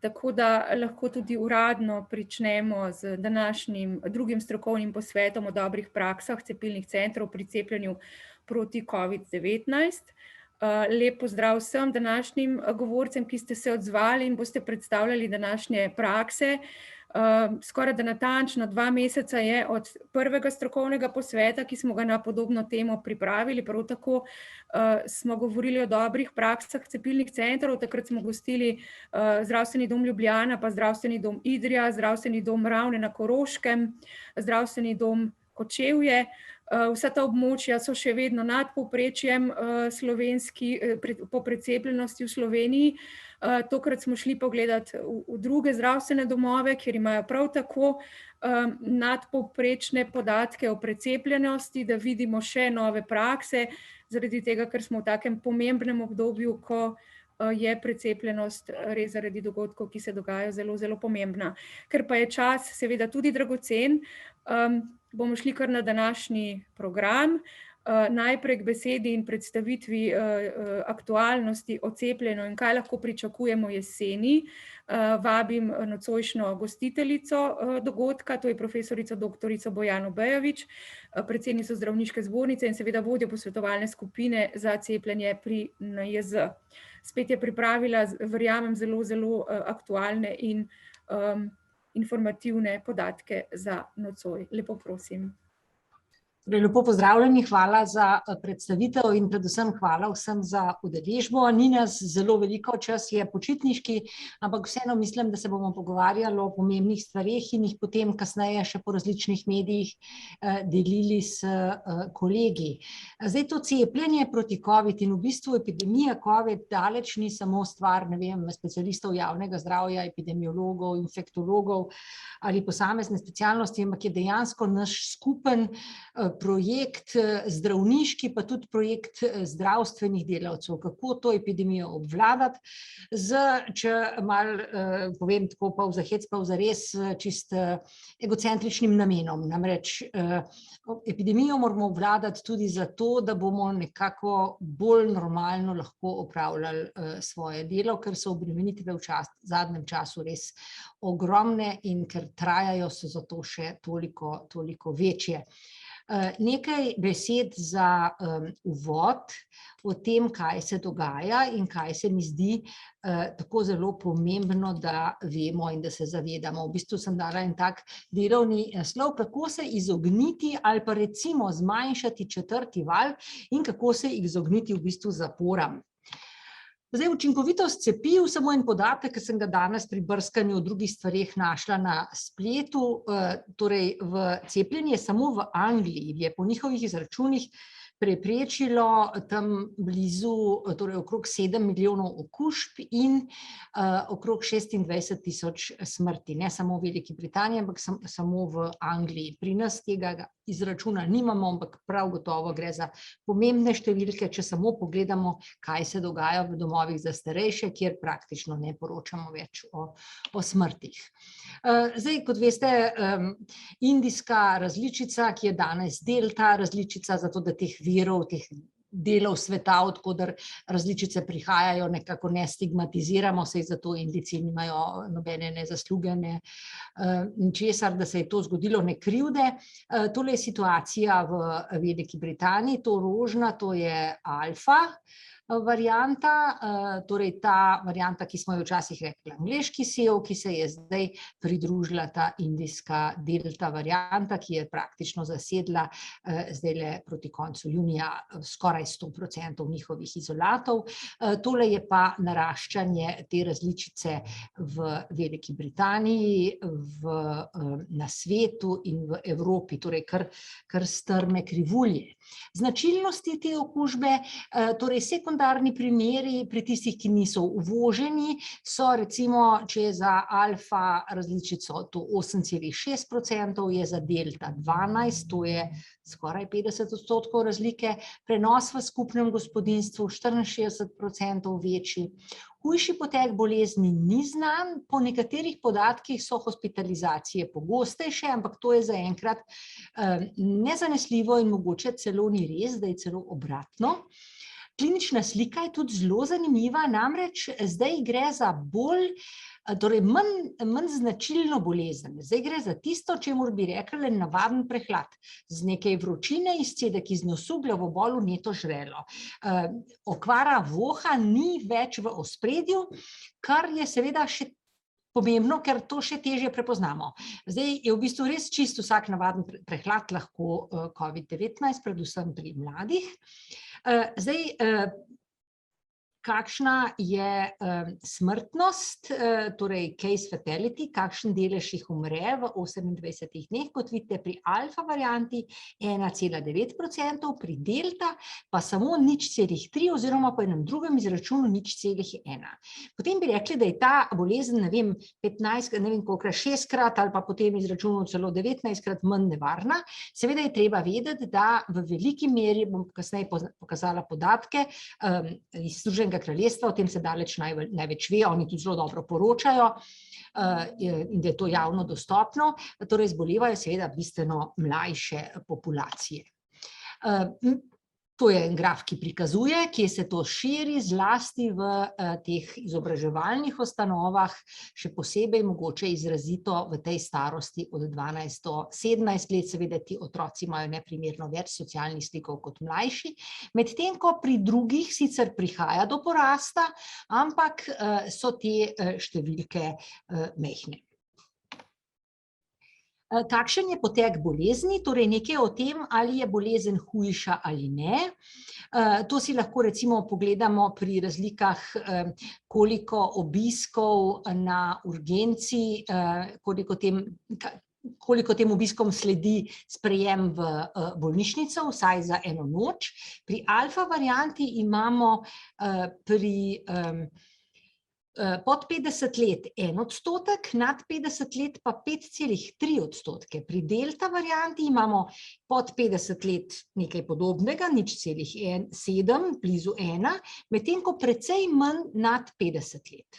tako da lahko tudi uradno pričnemo z današnjim drugim strokovnim posvetom o dobrih praksah cepilnih centrov pri cepljenju proti COVID-19. Lep pozdrav vsem današnjim govorcem, ki ste se odzvali in boste predstavljali današnje prakse. Skoraj da natančno 2 meseca je od prvega strokovnega posveta, ki smo ga na podobno temo pripravili. Prav tako smo govorili o dobrih praksah cepilnih centrov. Takrat smo gostili Zdravstveni dom Ljubljana, pa Zdravstveni dom Idrija, Zdravstveni dom Ravne na Koroškem, Zdravstveni dom Kočevje. Vsa ta območja so še vedno nad povprečjem po precepljenosti v Sloveniji. Tokrat smo šli pogledati v druge zdravstvene domove, kjer imajo prav tako nadpovprečne podatke o precepljenosti, da vidimo še nove prakse, zaradi tega, ker smo v takem pomembnem obdobju, ko je precepljenost res zaradi dogodkov, ki se dogajajo, zelo, zelo pomembna. Ker pa je čas seveda tudi dragocen, bomo šli kar na današnji program. Najprej k besedi in predstavitvi aktualnosti o cepljenju in kaj lahko pričakujemo jeseni. Vabim nocojšnjo gostiteljico dogodka, to je profesorico doktorico Bojano Bejović, predsednico Zdravniške zbornice in seveda vodjo posvetovalne skupine za cepljenje pri NIJZ. Spet je pripravila, verjamem, zelo, zelo aktualne in informativne podatke za nocoj. Lepo prosim. Lepo pozdravljeni, hvala za predstavitev in predvsem hvala vsem za udeležbo. Ni nas zelo veliko, čas je počitniški, ampak vseeno mislim, da se bomo pogovarjali o pomembnih stvareh in jih potem kasneje še po različnih medijih delili s kolegi. Zdaj to cepljenje proti COVID in v bistvu epidemija COVID daleč ni samo stvar, ne vem, specialistov javnega zdravja, epidemiologov, infektologov ali posamezne specialnosti, ampak je dejansko naš skupen projekt zdravniški, pa tudi projekt zdravstvenih delavcev, kako to epidemijo obvladati, če malo povem tako pa v zahec, pa v zares čist egocentričnim namenom. Namreč epidemijo moramo obvladati tudi zato, da bomo nekako bolj normalno lahko opravljali svoje delo, ker so obremenitve v zadnjem času res ogromne in ker trajajo, so zato še toliko večje. Nekaj besed za uvod o tem, kaj se dogaja in kaj se mi zdi tako zelo pomembno, da vemo in da se zavedamo. V bistvu sem dala en tak delovni naslov, kako se izogniti ali pa recimo zmanjšati 4. val in kako se izogniti v bistvu zaporam. Zdaj, učinkovitost cepiv, samo en podatek, ki sem ga danes pri brskanju o drugih stvareh našla na spletu, torej v cepljenje samo v Angliji je po njihovih izračunih preprečilo tam blizu, torej okrog 7 milijonov okužb in okrog 26.000 smrti. Ne samo v Veliki Britaniji, ampak samo v Angliji. Pri nas tega izračuna nimamo, ampak prav gotovo gre za pomembne številke, če samo pogledamo, kaj se dogaja v domovih za starejše, kjer praktično ne poročamo več o smrtih. Zdaj, kot veste, indijska različica, ki je danes delta različica, zato da teh virov, teh delov sveta, od koder različice prihajajo, nekako ne stigmatiziramo, saj zato Indijci nimajo nobene ne zasluge, ne ničesar, da se je to zgodilo, ne krivde. Tole je situacija v Veliki Britaniji, to rožna, to je alfa varianta, torej ta varianta, ki smo jo včasih rekli angleški sev, ki se je zdaj pridružila ta indijska delta varianta, ki je praktično zasedla zdajle proti koncu junija skoraj 100% njihovih izolatov. Tole je pa naraščanje te različice v Veliki Britaniji, na svetu in v Evropi, torej kar strme krivulje. Značilnosti te okužbe, torej sekundarni primeri pri tistih, ki niso uvoženi, so recimo, če je za alfa različico to 8,6%, je za delta 12%, to je skoraj 50% razlike, prenos v skupnem gospodinjstvu 64% večji. Hujši potek bolezni ni znan, po nekaterih podatkih so hospitalizacije pogostejše, ampak to je zaenkrat nezanesljivo in mogoče celo ni res, da je celo obratno. Klinična slika je tudi zelo zanimiva, namreč zdaj gre za bolj torej manj značilno bolezen. Zdaj gre za tisto, čemur bi rekli navaden prehlad, z nekaj vročine izcedek iz nosu, glavobol, vneto žrelo. Okvara voha ni več v ospredju, kar je seveda še pomembno, ker to še težje prepoznamo. Zdaj je v bistvu res čisto vsak navaden prehlad lahko COVID-19, predvsem pri mladih. Zdaj, kakšna je smrtnost, torej case fatality, kakšen delež jih umre v 28 dneh, kot vidite pri alfa varianti 1,9%, pri delta pa samo 0,3 oziroma po enem drugem izračunu 0,1. Potem bi rekli, da je ta bolezen, ne vem, 15, ne vem kolikrat, 6-krat ali pa potem izračunu celo 19-krat manj nevarna. Seveda je treba vedeti, da v veliki meri, bom kasneje pokazala podatke iz Združenega kraljestva, o tem se daleč največ ve, oni tudi zelo dobro poročajo in da je to javno dostopno, torej zbolevajo seveda bistveno mlajše populacije. To je en graf, ki prikazuje, kje se to širi, zlasti v teh izobraževalnih ustanovah, še posebej mogoče izrazito v tej starosti od 12 do 17 let, seveda ti otroci imajo neprimerno več socialnih stikov kot mlajši, medtem ko pri drugih sicer prihaja do porasta, ampak so te številke majhne. Kakšen je potek bolezni, torej nekaj o tem, ali je bolezen hujša ali ne. To si lahko recimo pogledamo pri razlikah, koliko obiskov na urgenci, koliko tem obiskom sledi sprejem v bolnišnico, vsaj za eno noč. Pri alfa varianti imamo pod 50 let 1%, nad 50 let pa 5,3%. Pri delta varianti imamo pod 50 let nekaj podobnega, 0,7, blizu 1, medtem ko precej manj nad 50 let.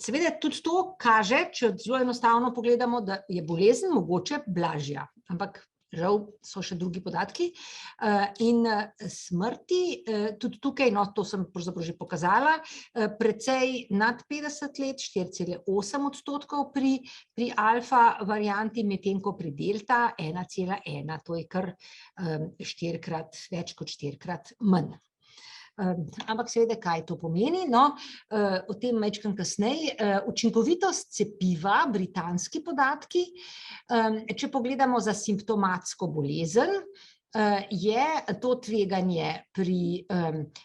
Seveda tudi to kaže, če zelo enostavno pogledamo, da je bolezen mogoče blažja, ampak žal so še drugi podatki. In smrti, tudi tukaj, no, to sem pravzaprav že pokazala, precej nad 50 let, 4,8% pri alfa varianti, medtem ko pri delta 1,1, to je kar več kot 4-krat manj. Ampak seveda, kaj to pomeni? No, o tem majčkeno kasneje. Učinkovitost cepiva, britanski podatki, če pogledamo za simptomatsko bolezen, je to tveganje pri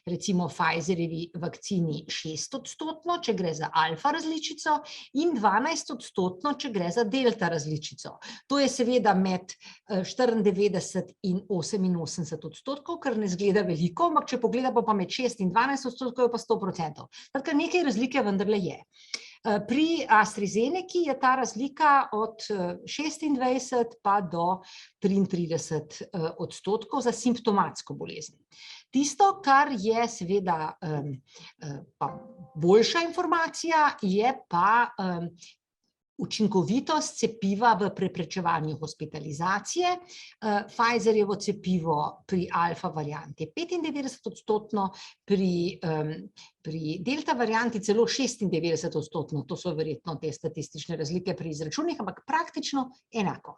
recimo Pfizerjevi vakcini 6%, če gre za alfa različico, in 12%, če gre za delta različico. To je seveda med 94 in 88%, kar ne zgleda veliko, ampak če pogledamo pa med 6 in 12%, je pa 100%. Tako nekaj razlike vendarle je. Pri AstraZeneci je ta razlika od 26 pa do 33% za simptomatsko bolezen. Tisto, kar je seveda boljša informacija, je pa učinkovitost cepiva v preprečevanju hospitalizacije. Pfizerjevo cepivo pri alfa varianti je 95%, pri delta varianti celo 96%, to so verjetno te statistične razlike pri izračunih, ampak praktično enako.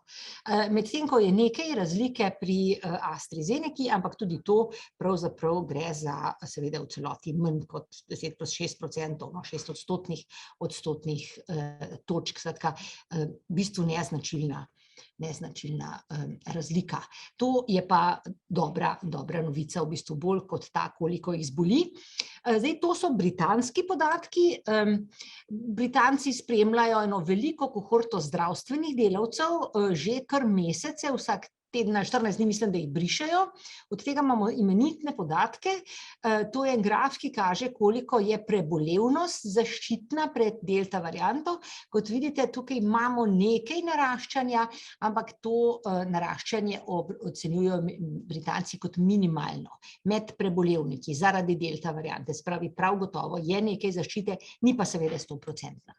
Medtem ko je nekaj razlike pri AstraZeneci, ampak tudi to pravzaprav gre za seveda v celoti manj kot 10 plus 6%, 6 odstotnih točk, skratka, v bistvu neznačilna razlika. To je pa dobra novica, v bistvu bolj kot ta, koliko jih zboli. Zdaj, to so britanski podatki. Britanci spremljajo eno veliko kohorto zdravstvenih delavcev, že kar mesece, vsak teden, 14 dni mislim, da jih brišejo. Od tega imamo imenitne podatke. To je graf, ki kaže, koliko je prebolevnost zaščitna pred delta varianto. Kot vidite, tukaj imamo nekaj naraščanja, ampak to naraščanje ocenjujejo Britanci kot minimalno med prebolevniki zaradi delta variante. Se pravi, prav gotovo je nekaj zaščite, ni pa seveda 100%.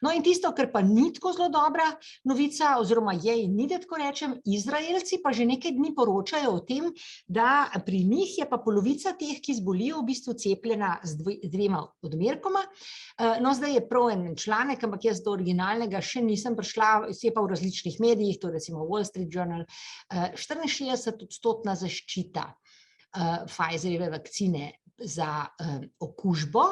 No in tisto, kar pa ni tako zelo dobra novica, oziroma je in ni, da tako rečem, Izraelci pa že nekaj dni poročajo o tem, da pri njih je pa polovica teh, ki zbolijo, v bistvu cepljena z dvema odmerkoma. No, zdaj je prav en članek, ampak jaz do originalnega še nisem prišla, je pa v različnih medijih, to recimo Wall Street Journal, 64% zaščita Pfizerjeve vakcine za okužbo,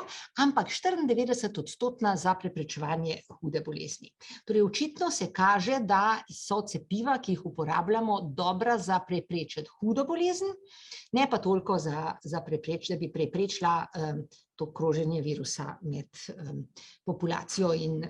ampak 94% za preprečevanje hude bolezni. Torej, očitno se kaže, da so cepiva, ki jih uporabljamo, dobra za preprečiti hudo bolezen, ne pa toliko da bi preprečila to kroženje virusa med populacijo in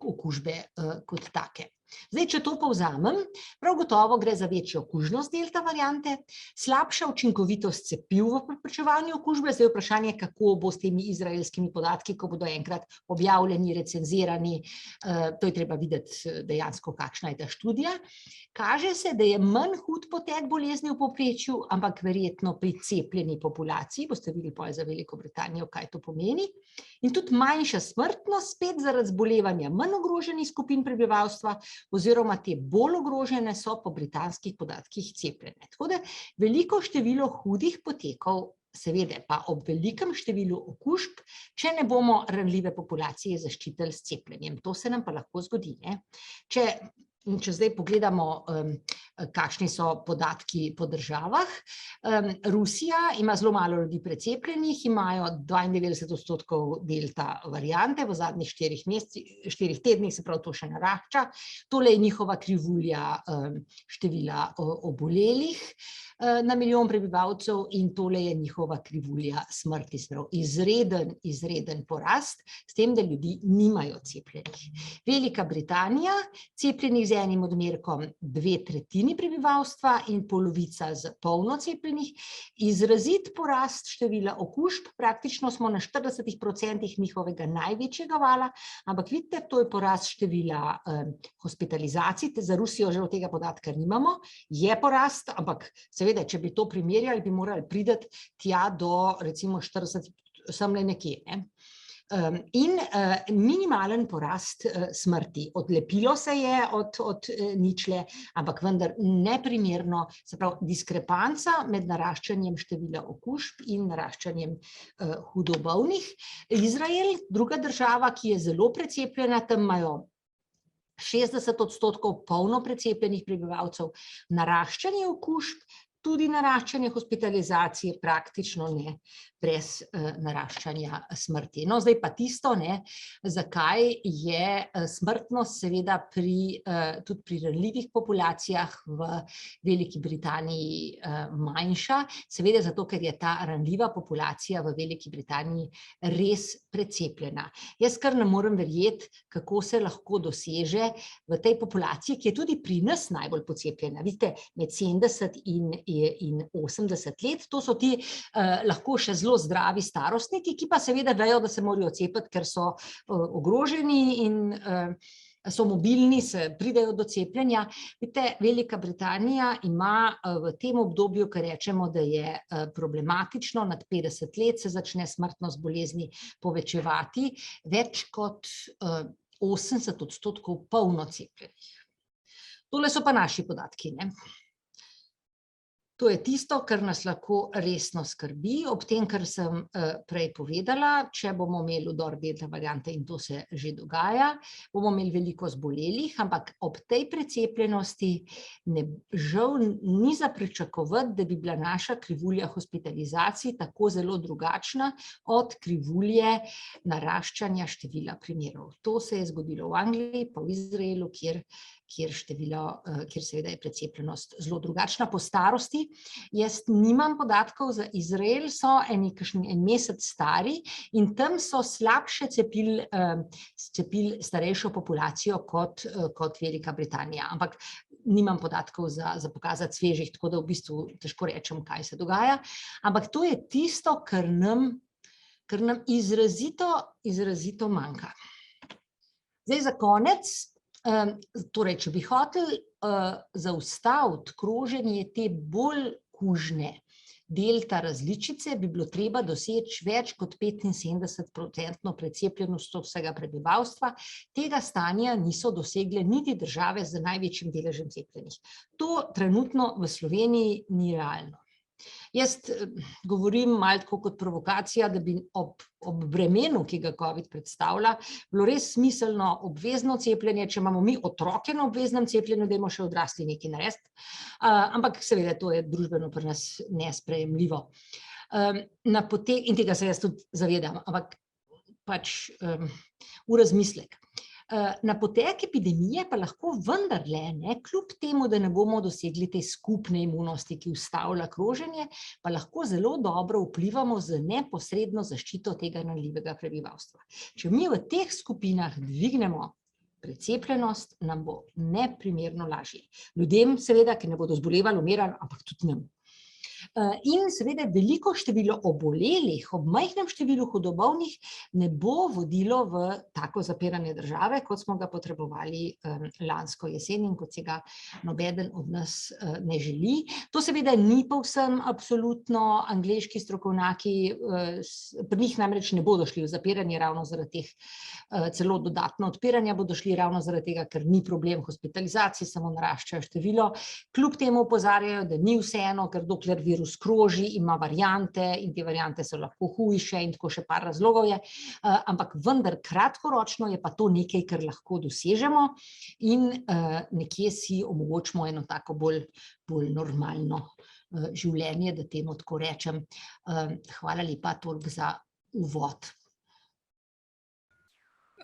okužbe kot take. Zdaj, če to povzamem, prav gotovo gre za večjo okužnost delta variante, slabša učinkovitost cepiv v preprečevanju okužbe, zdaj vprašanje, kako bo s temi izraelskimi podatki, ko bodo enkrat objavljeni, recenzirani, to je treba videti dejansko, kakšna je ta študija. Kaže se, da je manj hud potek bolezni v povprečju, ampak verjetno pri cepljeni populaciji, boste videli potem za Veliko Britanijo, kaj to pomeni, in tudi manjša smrtnost, spet zaradi zbolevanja manj ogroženih skupin prebivalstva, oziroma te bolj ogrožene so po britanskih podatkih cepljene. Tako da veliko število hudih potekov, seveda pa ob velikem številu okužb, če ne bomo ranljive populacije zaščitili s cepljenjem. To se nam pa lahko zgodi, ne? Če zdaj pogledamo, kakšni so podatki po državah, Rusija ima zelo malo ljudi precepljenih, imajo 92% delta variante v zadnjih 4 tednih, se pravi, to še narašča. Tole je njihova krivulja števila obolelih na milijon prebivalcev in tole je njihova krivulja smrti, se pravi, izreden porast, s tem, da ljudi nimajo cepljenih. Velika Britanija, cepljenih z enim odmerkom 2/3 prebivalstva in polovica z polno cepljenih, izrazit porast števila okužb, praktično smo na 40% njihovega največjega vala, ampak vidite, to je porast števila hospitalizacij, za Rusijo že od tega podatka nimamo, je porast, ampak seveda, če bi to primerjali, bi morali priti tja do recimo 40, semle nekje, ne? In minimalen porast smrti. Odlepilo se je od ničle, ampak vendar neprimerno, se pravi, diskrepanca med naraščanjem števila okužb in naraščanjem hudo bolnih. Izrael, druga država, ki je zelo precepljena, tam imajo 60% polno precepljenih prebivalcev, naraščanje okužb, tudi naraščanje hospitalizacije, praktično ne, brez naraščanja smrti. No, zdaj pa tisto, ne, zakaj je smrtnost seveda tudi pri ranljivih populacijah v Veliki Britaniji manjša, seveda zato, ker je ta ranljiva populacija v Veliki Britaniji res precepljena. Jaz kar ne morem verjeti, kako se lahko doseže v tej populaciji, ki je tudi pri nas najbolj pocepljena. Vidite, med 70 in 80 let, to so ti lahko še zelo zdravi starostniki, ki pa seveda vejo, da se morajo cepiti, ker so ogroženi in so mobilni, pridejo do cepljenja. Vidite, Velika Britanija ima v tem obdobju, kar rečemo, da je problematično, nad 50 let se začne smrtnost bolezni povečevati, več kot 80% polno cepljenih. Tole so pa naši podatki, ne? To je tisto, kar nas lahko resno skrbi, ob tem, kar sem prej povedala, če bomo imeli vdor delta variante, in to se že dogaja, bomo imeli veliko zbolelih, ampak ob tej precepljenosti žal ni za pričakovati, da bi bila naša krivulja hospitalizacij tako zelo drugačna od krivulje naraščanja števila primerov. To se je zgodilo v Angliji, pa v Izraelu, kjer seveda je precepljenost zelo drugačna po starosti. Jaz nimam podatkov za Izrael, so en mesec stari in tam so slabše cepili starejšo populacijo kot Velika Britanija, ampak nimam podatkov za pokazati svežih, tako da v bistvu težko rečem, kaj se dogaja, ampak to je tisto, kar nam izrazito manjka. Zdaj za konec, torej, če bi hoteli zaustaviti kroženje te bolj kužne delta različice, bi bilo treba doseči več kot 75% precepljenost vsega prebivalstva. Tega stanja niso dosegle niti države z največjim deležem cepljenih. To trenutno v Sloveniji ni realno. Jaz govorim malo tako kot provokacija, da bi ob bremenu, ki ga COVID predstavlja, bilo res smiselno obvezno cepljenje, če imamo mi otroke na obveznem cepljenju, dajmo še odrasli nekaj narediti. Ampak seveda to je družbeno pri nas nesprejemljivo. In tega se jaz tudi zavedam, ampak pač v razmislek. Na potek epidemije pa lahko vendarle, kljub temu, da ne bomo dosegli te skupne imunosti, ki ustavlja kroženje, pa lahko zelo dobro vplivamo z neposredno zaščito tega ranljivega prebivalstva. Če mi v teh skupinah dvignemo precepljenost, nam bo neprimerno lažje. Ljudem seveda, ki ne bodo zbolevali, umirali, ampak tudi nam. In seveda veliko število obolelih ob majhnem številu hudobolnih ne bo vodilo v tako zapiranje države, kot smo ga potrebovali lansko jesen in kot se ga nobeden od nas ne želi. To seveda ni povsem absolutno, angleški strokovnjaki, pri njih namreč ne bodo šli v zapiranje ravno zaradi teh, celo dodatno odpiranja bodo šli ravno zaradi tega, ker ni problem hospitalizacij, samo naraščajo število. Kljub temu opozarjajo, da ni vseeno, ker dokler virus kroži, ima variante in te variante so lahko hujše in tako še par razlogov je, ampak vendar kratkoročno je pa to nekaj, kar lahko dosežemo in nekje si omogočimo eno tako bolj normalno življenje, da temu tako rečem. Hvala lepa toliko za uvod.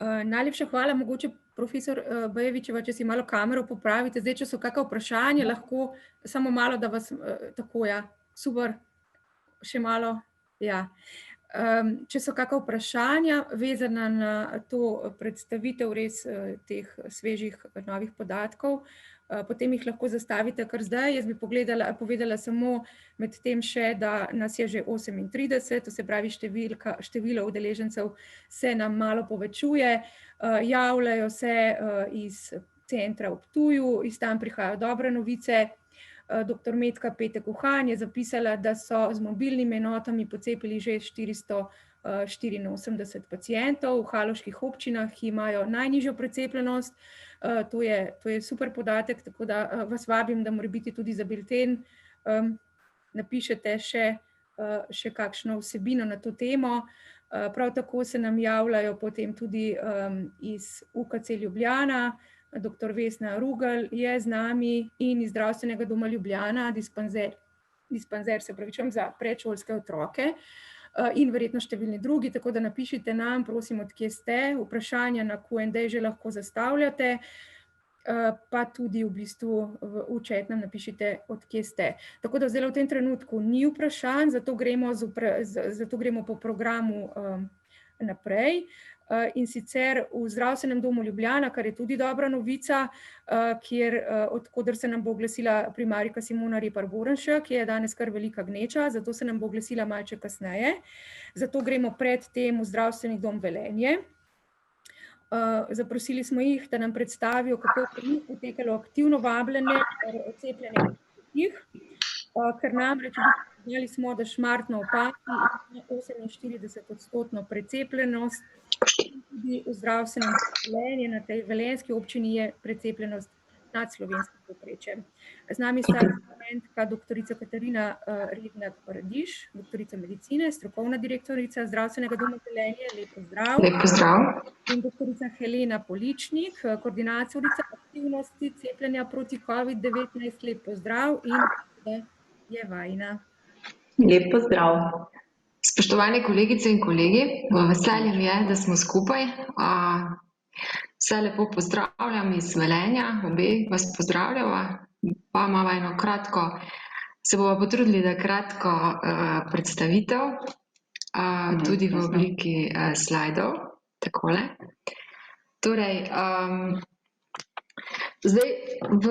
Najlepša hvala, mogoče profesor Bajevičeva, če si malo kamero popravite. Zdaj, če so kakšna vprašanja, lahko samo malo, da vas tako, ja, super, še malo, ja. Če so kakšna vprašanja vezana na to predstavitev res teh svežih novih podatkov, potem jih lahko zastavite kar zdaj. Jaz bi povedala samo med tem še, da nas je že 38, to se pravi število udeležencev se nam malo povečuje, javljajo se iz centra v Ptuju, iz tam prihajajo dobre novice. Dr. Metka Petek Uhan je zapisala, da so z mobilnimi enotami pocepili že 484 pacientov v haloških občinah, ki imajo najnižjo precepljenost. To je super podatek, tako da vas vabim, da morebiti tudi za bilten napišete še kakšno vsebino na to temo. Prav tako se nam javljajo potem tudi iz UKC Ljubljana, dr. Vesna Rugel je z nami in iz Zdravstvenega doma Ljubljana, dispanzer se pravičujem za predšolske otroke in verjetno številni drugi, tako da napišite nam, prosim, od kje ste, vprašanja na Q&A že lahko zastavljate, pa tudi v bistvu v chat nam napišite, od kje ste. Tako da zdaj v tem trenutku ni vprašanj, zato gremo po programu naprej. In sicer v Zdravstvenem domu Ljubljana, kar je tudi dobra novica, odkoder se nam bo oglasila primarijka Simona Repar-Vorenšek, ki je danes kar velika gneča, zato se nam bo oglasila malce kasneje. Zato gremo pred tem v Zdravstveni dom Velenje. Zaprosili smo jih, da nam predstavijo, kako je potekalo aktivno vabljenje cepljenja jih, ker namreč videli smo, da Šmartno ob Paki ima 48% precepljenost, tudi v Zdravstvenem domu Velenje, na tej velenjski občini je precepljenost nad slovenskim povprečjem. Z nami sta referentka doktorica Katarina Rednak-Paradiž, doktorica medicine, strokovna direktorica Zdravstvenega doma Velenje, lep pozdrav. Lep pozdrav. In doktorica Helena Poličnik, koordinatorica aktivnosti cepljenja proti COVID-19, lep pozdrav in je vajina. Lep pozdrav. Spoštovane kolegice in kolegi, veselje mi je, da smo skupaj. Vse lepo pozdravljam iz Velenja, obe vas pozdravljava, pa imamo eno kratko, se bomo potrudili, da kratko predstavitev, tudi v obliki slajdov, takole. Torej, zdaj v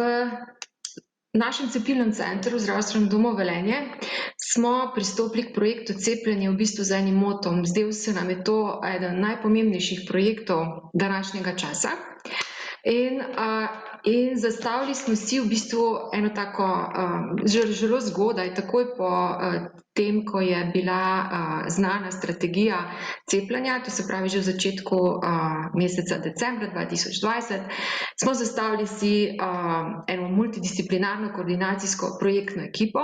našem cepilnem centru v Zdravstvenem domu Velenje smo pristopili k projektu cepljenja v bistvu z enim motom. Zdel se nam je to eden najpomembnejših projektov današnjega časa. In In zastavili smo si v bistvu eno tako zelo zgodaj, takoj po tem, ko je bila znana strategija cepljenja, to se pravi že v začetku meseca decembra 2020, smo zastavili si eno multidisciplinarno koordinacijsko projektno ekipo,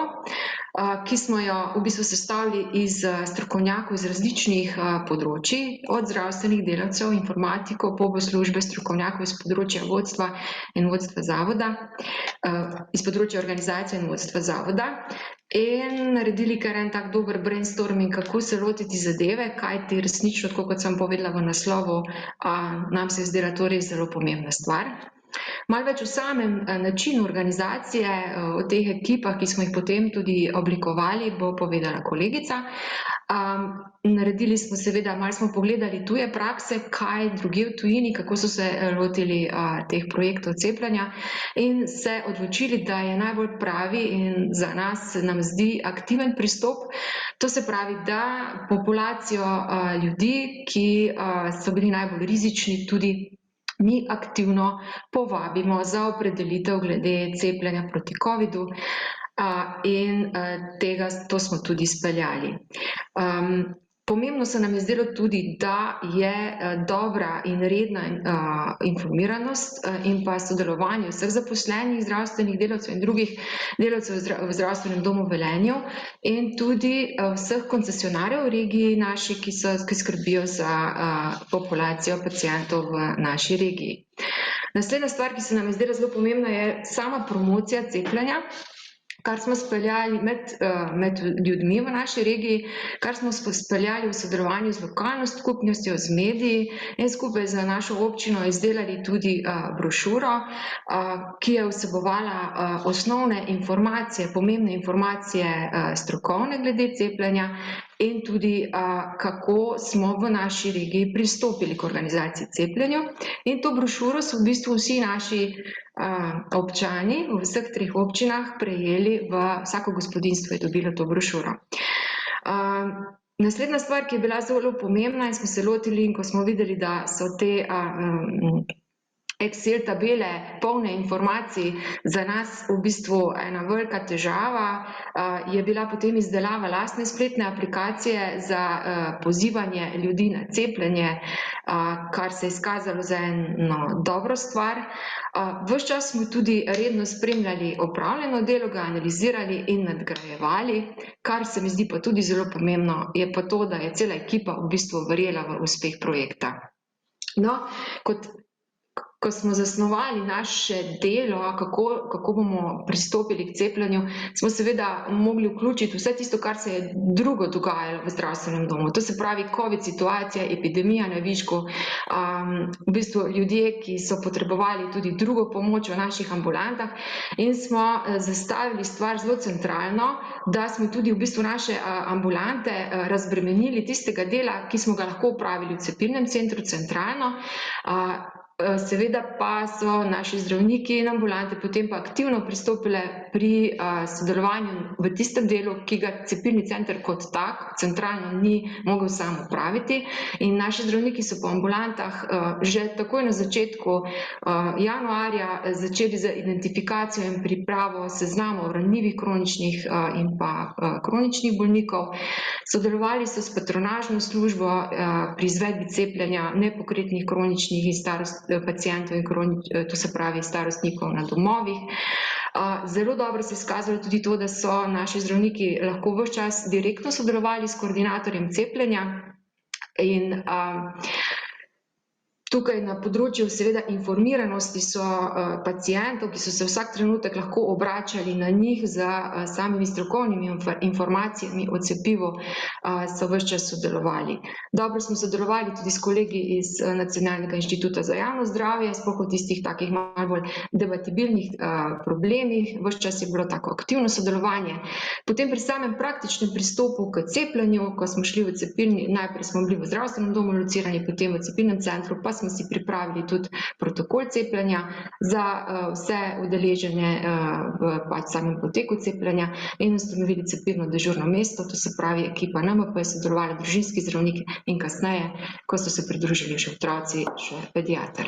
ki smo jo v bistvu sestavili iz strokovnjakov iz različnih področij, od zdravstvenih delavcev, informatikov, službe, strokovnjakov iz področja vodstva in vodstva zavoda, iz področja organizacije in vodstva zavoda, in naredili kar en tak dober brainstorming, kako se lotiti zadeve, kajti resnično, tako kot sem povedala v naslovu, nam se je zdela to res zelo pomembna stvar. Malo več o samem načinu organizacije, o teh ekipah, ki smo jih potem tudi oblikovali, bo povedala kolegica. Naredili smo seveda, malo smo pogledali tuje prakse, kaj drugje v tujini, kako so se lotili teh projektov cepljenja in se odločili, da je najbolj pravi in za nas nam zdi aktiven pristop. To se pravi, da populacijo ljudi, ki so bili najbolj rizični, tudi mi aktivno povabimo za opredelitev glede cepljenja proti covidu in to smo tudi speljali. Pomembno se nam je zdelo tudi, da je dobra in redna informiranost in pa sodelovanje vseh zaposlenih zdravstvenih delavcev in drugih delavcev v zdravstvenem domu v Velenju in tudi vseh koncesionarjev v regiji naši, ki skrbijo za populacijo pacientov v naši regiji. Naslednja stvar, ki se nam je zdela zelo pomembna, je sama promocija cepljenja, kar smo speljali med ljudmi v naši regiji, kar smo speljali v sodelovanju z lokalno skupnostjo, z mediji in skupaj z našo občino izdelali tudi brošuro, ki je vsebovala osnovne informacije, pomembne informacije strokovne glede cepljenja in tudi kako smo v naši regiji pristopili k organizaciji cepljenja. In to brošuro so v bistvu vsi naši občani v vseh 3 občinah prejeli, vsako gospodinjstvo je dobilo to brošuro. Naslednja stvar, ki je bila zelo pomembna in smo se lotili, in ko smo videli, da so te Excel tabele polne informacij za nas v bistvu ena velika težava, je bila potem izdelava lastne spletne aplikacije za pozivanje ljudi na cepljenje, kar se je izkazalo za eno dobro stvar. Ves čas smo tudi redno spremljali opravljeno delo, ga analizirali in nadgrajevali, kar se mi zdi pa tudi zelo pomembno, je pa to, da je cela ekipa v bistvu verjela v uspeh projekta. No, ko smo zasnovali naše delo, kako bomo pristopili k cepljenju, smo seveda mogli vključiti vse tisto, kar se je drugo dogajalo v zdravstvenem domu. To se pravi COVID situacija, epidemija na višku, v bistvu ljudje, ki so potrebovali tudi drugo pomoč v naših ambulantah in smo zastavili stvar zelo centralno, da smo tudi v bistvu naše ambulante razbremenili tistega dela, ki smo ga lahko opravili v cepilnem centru centralno. Seveda pa so naši zdravniki in ambulante potem pa aktivno pristopile pri sodelovanju v tistem delu, ki ga cepilni center kot tak centralno ni mogel sam opraviti. In naši zdravniki so po ambulantah že takoj na začetku januarja začeli z identifikacijo in pripravo seznamov ranljivih kroničnih in pa kroničnih bolnikov. Sodelovali so s patronažno službo pri izvedbi cepljenja nepokretnih kroničnih in pacientov in to se pravi starostnikov na domovih. Zelo dobro se je izkazalo tudi to, da so naši zdravniki lahko ves čas direktno sodelovali s koordinatorjem cepljenja in tukaj na področju seveda informiranosti so pacientov, ki so se vsak trenutek lahko obračali na njih z samimi strokovnimi informacijami o cepivu, so ves čas sodelovali. Dobro smo sodelovali tudi s kolegi iz Nacionalnega inštituta za javno zdravje, sploh o tistih takih malo bolj debatibilnih problemih, ves čas je bilo tako aktivno sodelovanje. Potem pri samem praktičnem pristopu k cepljenju, ko smo šli v cepilni, najprej smo bili v zdravstvenem domu locirani, potem v cepilnem centru, pa smo si pripravili tudi protokol cepljenja za vse udeležene v pač samem poteku cepljenja in ustanovili cepilno dežurno mesto, to se pravi ekipa NMP je sodelovala, družinski zdravniki in kasneje, ko so se pridružili še otroci, še pediater.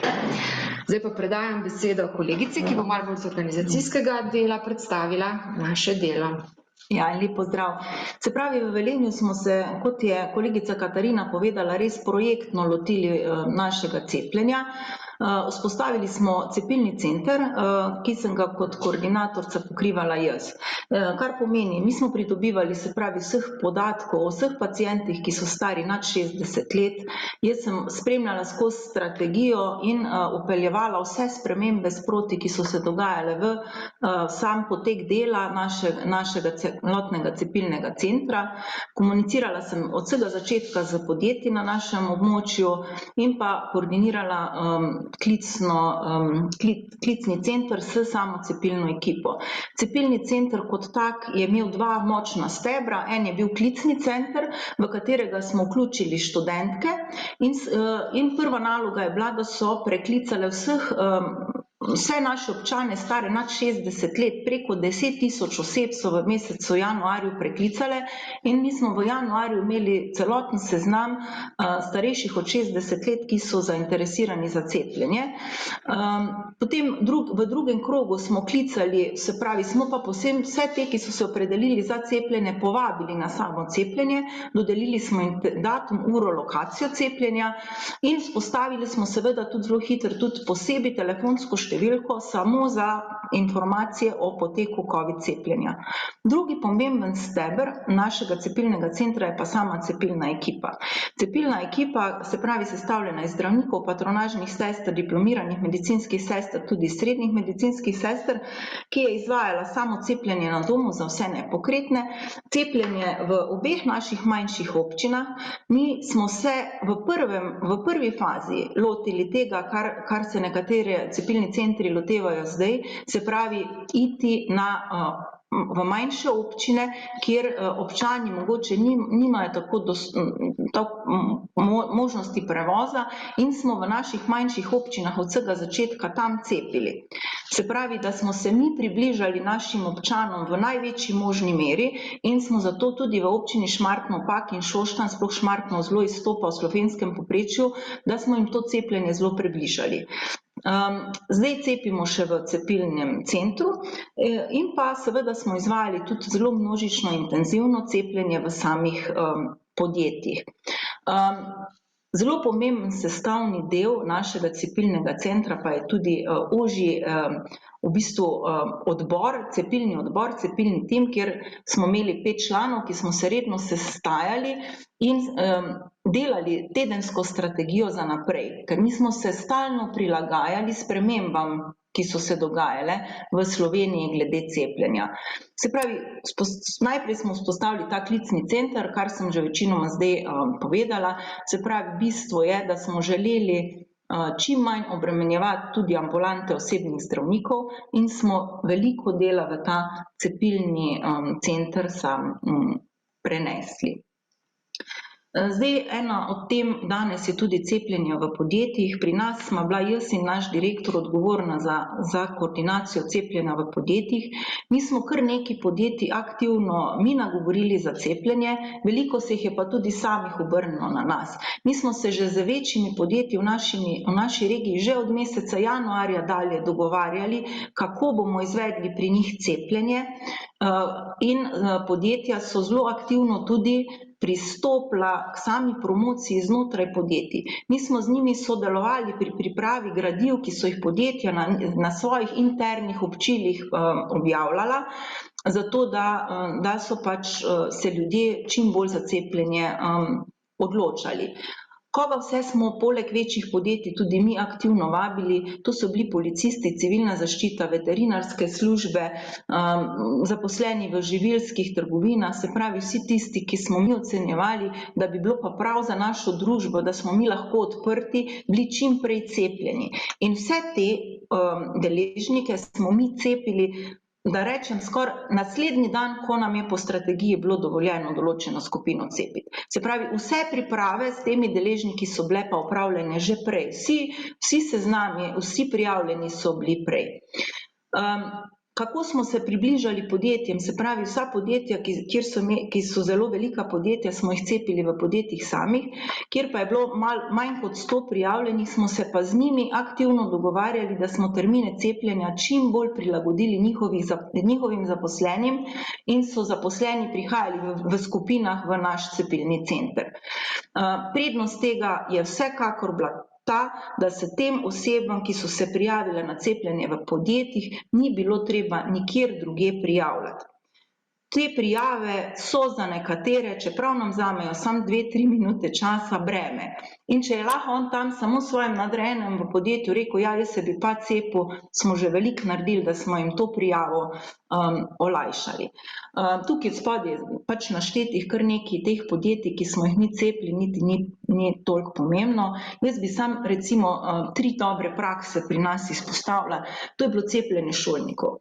Zdaj pa predajam besedo kolegici, ki bo malo bolj z organizacijskega dela predstavila naše delo. Ja, in lep pozdrav. Se pravi, v Velenju smo se, kot je kolegica Katarina povedala, res projektno lotili našega cepljenja. Vzpostavili smo cepilni center, ki sem ga kot koordinatorica pokrivala jaz. Kar pomeni, mi smo pridobivali, se pravi, vseh podatkov o vseh pacientih, ki so stari nad 60 let. Jaz sem spremljala skozi strategijo in upeljevala vse spremembe sproti, ki so se dogajale v sam potek dela našega celotnega cepilnega centra. Komunicirala sem od vsega začetka z podjetji na našem območju in pa koordinirala klicni center s samo cepilno ekipo. Cepilni center kot tak je imel dva močna stebra, en je bil klicni center, v katerega smo vključili študentke in prva naloga je bila, da so preklicale vse naše občane stare nad 60 let, preko 10.000 oseb so v mesecu januarju preklicale in mi smo v januarju imeli celoten seznam starejših od 60 let, ki so zainteresirani za cepljenje. Potem v drugem krogu smo klicali, se pravi, smo pa posebej vse te, ki so se opredelili za cepljenje, povabili na samo cepljenje, dodelili smo jim datum, uro, lokacijo cepljenja in vzpostavili smo seveda tudi zelo hitro tudi posebej telefonsko številko samo za informacije o poteku COVID cepljenja. Drugi pomemben steber našega cepilnega centra je pa sama cepilna ekipa. Cepilna ekipa se pravi sestavljena iz zdravnikov, patronažnih sester, diplomiranih medicinskih sester, tudi srednjih medicinskih sester, ki je izvajala samo cepljenje na domu za vse nepokretne, cepljenje v obeh naših manjših občinah. Mi smo se v prvi fazi lotili tega, kar se nekatere cepilni centri lotevajo zdaj, se pravi iti v manjše občine, kjer občani mogoče nimajo tako možnosti prevoza in smo v naših manjših občinah od vsega začetka tam cepili. Se pravi, da smo se mi približali našim občanom v največji možni meri in smo zato tudi v občini Šmartno ob Paki in Šoštanj, sploh Šmartno zelo izstopa v slovenskem povprečju, da smo jim to cepljenje zelo približali. Zdaj cepimo še v cepilnem centru in pa seveda smo izvajali tudi zelo množično intenzivno cepljenje v samih podjetjih. Zelo pomemben sestavni del našega cepilnega centra pa je tudi ožji v bistvu cepilni odbor, cepilni tim, kjer smo imeli 5 članov, ki smo se redno sestajali in delali tedensko strategijo za naprej, ker mi smo se stalno prilagajali spremembam, ki so se dogajale v Sloveniji glede cepljenja. Se pravi, najprej smo vzpostavili ta klicni center, kar sem že večinoma zdaj povedala, se pravi, bistvo je, da smo želeli čim manj obremenjevati tudi ambulante osebnih zdravnikov in smo veliko dela v ta cepilni center sam prenesli. Zdaj, ena od tem danes je tudi cepljenje v podjetjih. Pri nas smo bila jaz in naš direktor odgovorna za koordinacijo cepljenja v podjetjih. Mi smo kar nekaj podjetij aktivno nagovorili za cepljenje, veliko se jih je pa tudi samih obrnilo na nas. Mi smo se že z večjimi podjetji v naši regiji že od meseca januarja dalje dogovarjali, kako bomo izvedli pri njih cepljenje in podjetja so zelo aktivno tudi pristopila k sami promociji znotraj podjetij. Mi smo z njimi sodelovali pri pripravi gradiv, ki so jih podjetja na svojih internih občilih objavljala, zato da so pač se ljudje čim bolj za cepljenje odločali. Koga vse smo poleg večjih podjetij tudi mi aktivno vabili, to so bili policisti, civilna zaščita, veterinarske službe, zaposleni v živilskih trgovinah, se pravi vsi tisti, ki smo mi ocenjevali, da bi bilo pa prav za našo družbo, da smo mi lahko odprti, bili čim prej cepljeni. In vse te deležnike smo mi cepili da rečem, skoraj naslednji dan, ko nam je po strategiji bilo dovoljeno določeno skupino cepiti. Se pravi, vse priprave s temi deležniki so bile pa opravljene že prej. Vsi seznami, vsi prijavljeni so bili prej. Kako smo se približali podjetjem, se pravi, vsa podjetja, ki so zelo velika podjetja, smo jih cepili v podjetjih samih, kjer pa je bilo manj kot 100 prijavljenih, smo se pa z njimi aktivno dogovarjali, da smo termine cepljenja čim bolj prilagodili njihovim zaposlenim in so zaposleni prihajali v skupinah v naš cepilni center. Prednost tega je vsekakor bila ta, da se tem osebam, ki so se prijavile na cepljenje v podjetjih, ni bilo treba nikjer drugje prijavljati. Te prijave so za nekatere, čeprav nam vzamejo samo 2-3 minute časa, breme. In če je lahko on tam samo svojim nadrejenim v podjetju rekel, ja, jaz se bi pa cepil, smo že veliko naredili, da smo jim to prijavo olajšali. Tukaj spodaj je pač naštetih kar nekaj teh podjetij, ki smo jih mi cepili, niti ni toliko pomembno. Jaz bi sam recimo 3 dobre prakse pri nas izpostavila. To je bilo cepljenje šolnikov.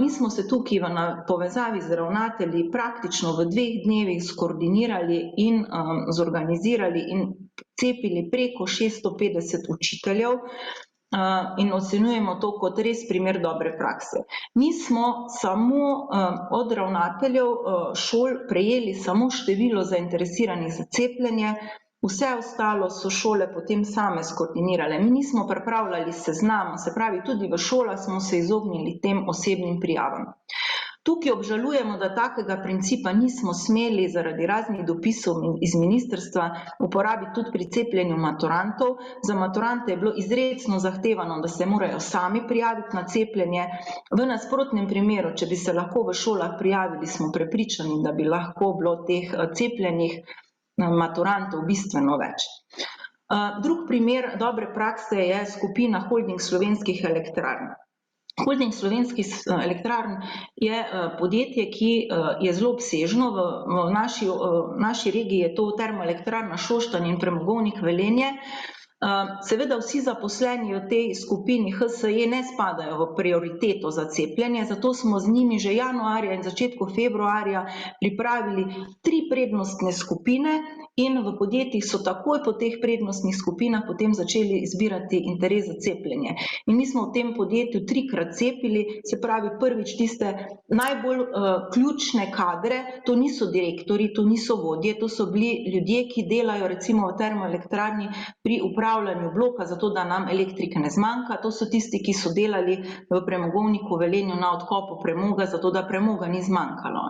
Mi smo se tukaj v povezavi z ravnatelji praktično v 2 dnevih skoordinirali in zorganizirali in cepili preko 650 učiteljev in ocenjujemo to kot res primer dobre prakse. Mi smo samo od ravnateljev šol prejeli samo število zainteresiranih za cepljenje, vse ostalo so šole potem same skoordinirale. Mi nismo pripravljali seznama, se pravi, tudi v šolah smo se izognili tem osebnim prijavam. Tukaj obžalujemo, da takega principa nismo smeli zaradi raznih dopisov iz ministrstva uporabiti tudi pri cepljenju maturantov. Za maturante je bilo izrecno zahtevano, da se morajo sami prijaviti na cepljenje. V nasprotnem primeru, če bi se lahko v šolah prijavili, smo prepričani, da bi lahko bilo teh cepljenih maturantov bistveno več. Drug primer dobre prakse je skupina Holding slovenskih elektrarn. Holding slovenskih elektrarn je podjetje, ki je zelo obsežno. V naši regiji je to termoelektrarna Šoštanj in premogovnik Velenje. Seveda vsi zaposleni v tej skupini HSE ne spadajo v prioriteto za cepljenje, zato smo z njimi že januarja in začetku februarja pripravili 3 prednostne skupine in v podjetjih so takoj po teh prednostnih skupinah potem začeli izbirati interes za cepljenje. In mi smo v tem podjetju 3-krat cepili, se pravi prvič tiste najbolj ključne kadre, to niso direktorji, to niso vodje, to so bili ljudje, ki delajo recimo v termoelektrarni pri upravljanju bloka, zato da nam elektrike ne zmanjka. To so tisti, ki so delali v premogovniku Velenju na odkopu premoga, zato da premoga ni zmanjkalo.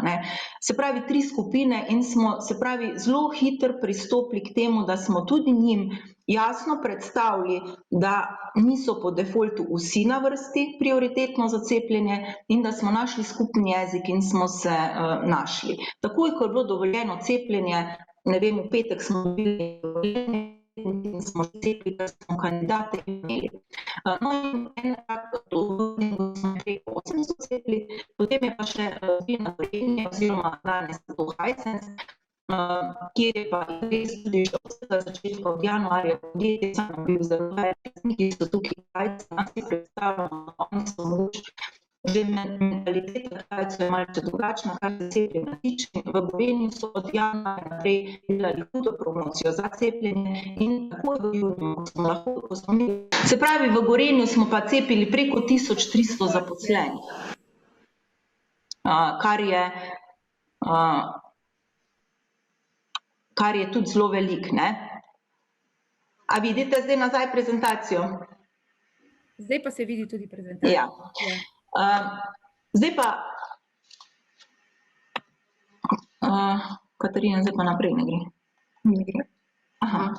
Se pravi 3 skupine in smo zelo hitro pristopili k temu, da smo tudi njim jasno predstavili, da niso po defaultu vsi na vrsti prioritetno za cepljenje in da smo našli skupni jezik in smo se našli. Takoj, ko je bilo dovoljeno cepljenje, ne vem, v petek smo bili dovoljeni, in smo cepili, da smo kandidate imeli. No in enako smo preko 800 cepili, potem je pa še Vina Gorenje oziroma danes to Hajsens, kjer je pa res tudi že od vsega začetka od januarja podjetje samo bil zelo več, ki so tukaj Hajsens, nas si predstavljamo, oni so moč. Že mentaliteta Hajcev je malce drugačna, kar se cepljenja tiče. V Gorenju so od januarja naprej delali hudo promocijo za cepljenje in takoj v juniju, ko smo mi. Se pravi, v Gorenju smo pa cepili preko 1300 zaposlenih, kar je tudi zelo veliko, ne? A vidite zdaj nazaj prezentacijo? Zdaj pa se vidi tudi prezentacijo. Ja. Zdaj pa, Katarina, zdaj pa naprej ne gre. Ne gre. Aha,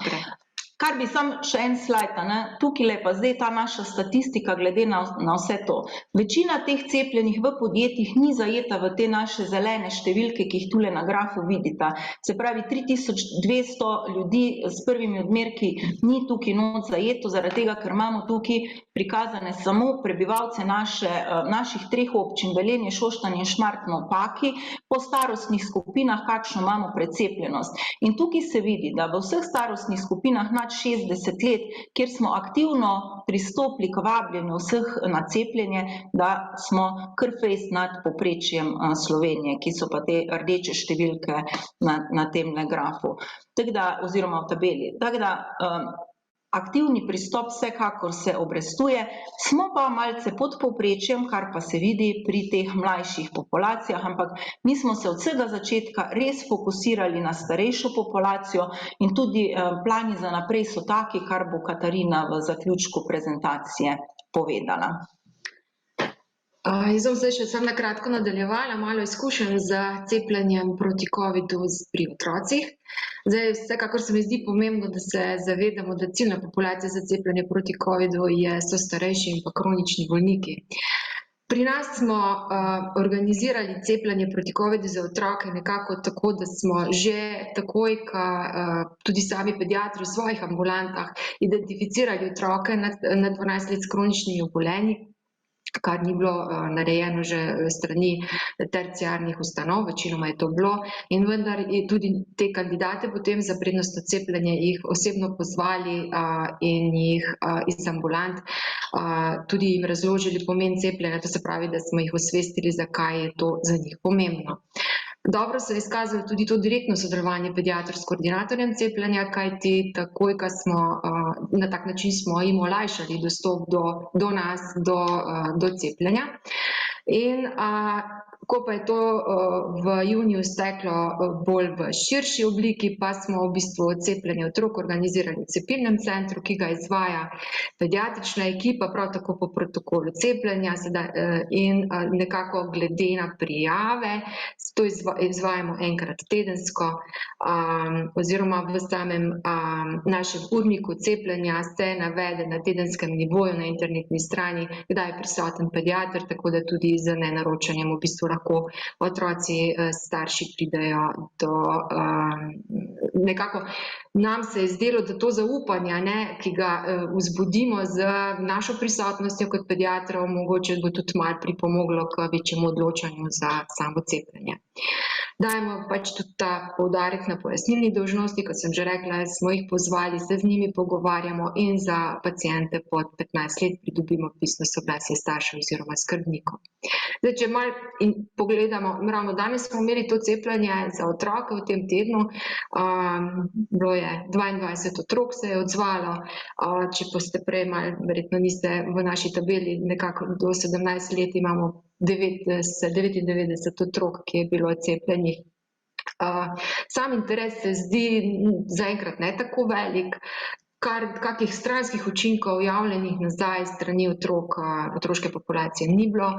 kar bi sam še en slajd, tukaj je pa zdaj ta naša statistika glede na vse to. Večina teh cepljenih v podjetjih ni zajeta v te naše zelene številke, ki jih tule na grafu vidite. Se pravi, 3200 ljudi s prvimi odmerki ni tukaj not zajeto, zaradi tega, ker imamo tukaj prikazane samo prebivalce naših 3 občin, Velenje, Šoštanj in Šmartno ob Paki, po starostnih skupinah, kakšno imamo precepljenost. In tukaj se vidi, da v vseh starostnih skupinah nad 60 let, kjer smo aktivno pristopili k vabljenju vseh na cepljenje, da smo kar fejst nad povprečjem Slovenije, ki so pa te rdeče številke na temle grafu, oziroma v tabeli. Tako da aktivni pristop vsekakor se obrestuje, smo pa malce pod povprečjem, kar pa se vidi pri teh mlajših populacijah, ampak mi smo se od vsega začetka res fokusirali na starejšo populacijo in tudi plani za naprej so taki, kar bo Katarina v zaključku prezentacije povedala. Jaz bom zdaj še samo na kratko nadaljevala, malo izkušenj z cepljenjem proti covidu pri otrocih. Zdaj, vsekakor se mi zdi pomembno, da se zavedamo, da ciljna populacija za cepljenje proti covidu so starejši in pa kronični bolniki. Pri nas smo organizirali cepljenje proti covidu za otroke nekako tako, da smo že takoj, tudi sami pediatri v svojih ambulantah identificirali otroke nad 12 let s kroničnimi obolenji, kar ni bilo narejeno že strani terciarnih ustanov, večinoma je to bilo, in vendar je tudi te kandidate potem za prednostno cepljenje jih osebno pozvali in jih iz ambulant tudi jim razložili pomen cepljenja, to se pravi, da smo jih osvestili, zakaj je to za njih pomembno. Dobro se je izkazalo tudi to direktno sodelovanje pediatrov s koordinatorjem cepljenja, kajti takoj, ko smo na tak način smo jim olajšali dostop do nas, do cepljenja. In ko pa je to v juniju steklo bolj v širši obliki, pa smo v bistvu cepljenje otrok organizirali v cepilnem centru, ki ga izvaja pediatrična ekipa, prav tako po protokolu cepljenja in nekako glede na prijave, to izvajamo enkrat tedensko, oziroma v samem našem urniku cepljenja se navede na tedenskem nivoju na internetni strani, kdaj je prisoten pediater, tako da tudi z nenaročanjem v bistvu lahko otroci, starši pridejo do nekako. Nam se je zdelo, da to zaupanje, ki ga vzbudimo z našo prisotnostjo kot pediatrov, mogoče bo tudi malo pripomoglo k večjemu odločanju za samo cepljenje. Dajemo pač tudi ta poudarek na pojasnilni dolžnosti, kot sem že rekla, smo jih pozvali, se z njimi pogovarjamo in za paciente pod 15 let pridobimo pisno soglasje staršev oziroma skrbnikov. Zdaj, če malo pogledamo, ravno danes smo imeli to cepljenje za otroke v tem tednu, bilo je 22 otrok se je odzvalo, če pa ste prej malo, verjetno niste v naši tabeli, nekako do 17 let imamo 99 otrok, ki je bilo cepljenih. Sam interes se zdi zaenkrat ne tako velik, kakih stranskih učinkov javljenih nazaj strani otroške populacije ni bilo.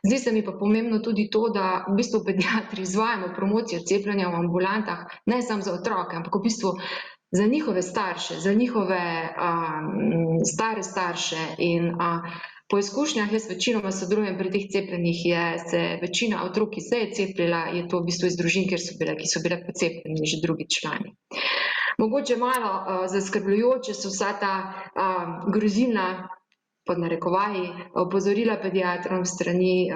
Zdi se mi pa pomembno tudi to, da v bistvu pediatri izvajamo promocijo cepljenja v ambulantah, ne samo za otroke, ampak v bistvu za njihove starše, za njihove stare starše in po izkušnjah, jaz večinoma sodelujem pri teh cepljenjih, se večina otrok, ki se je cepila, je to v bistvu iz družin, ki so bile pocepljeni že drugi člani. Mogoče malo zaskrbljujoče so vsa ta grozilna, pod narekovaji, opozorila pediatrom strani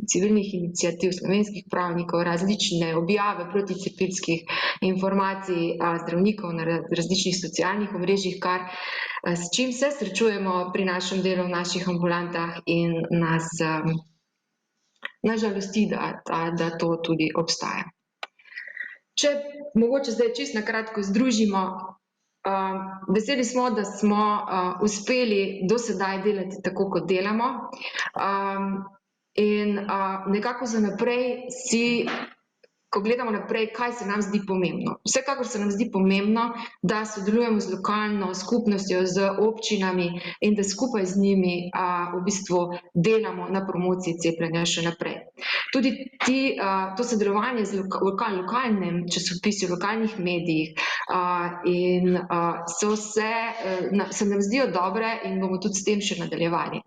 civilnih iniciativ, slovenskih pravnikov, različne objave proticepilskih informacij zdravnikov na različnih socialnih omrežjih, s čim se srečujemo pri našem delu v naših ambulantah in nas žalosti, da to tudi obstaja. Če mogoče zdaj čisto na kratko združimo, veseli smo, da smo uspeli do sedaj delati tako, kot delamo, in nekako za naprej ko gledamo naprej, kaj se nam zdi pomembno. Vsekakor se nam zdi pomembno, da sodelujemo z lokalno skupnostjo, z občinami in da skupaj z njimi v bistvu delamo na promociji cepljenja še naprej. Tudi to sodelovanje z lokalnim časopisi, v lokalnih medijih in se nam zdijo dobre in bomo tudi s tem še nadaljevali.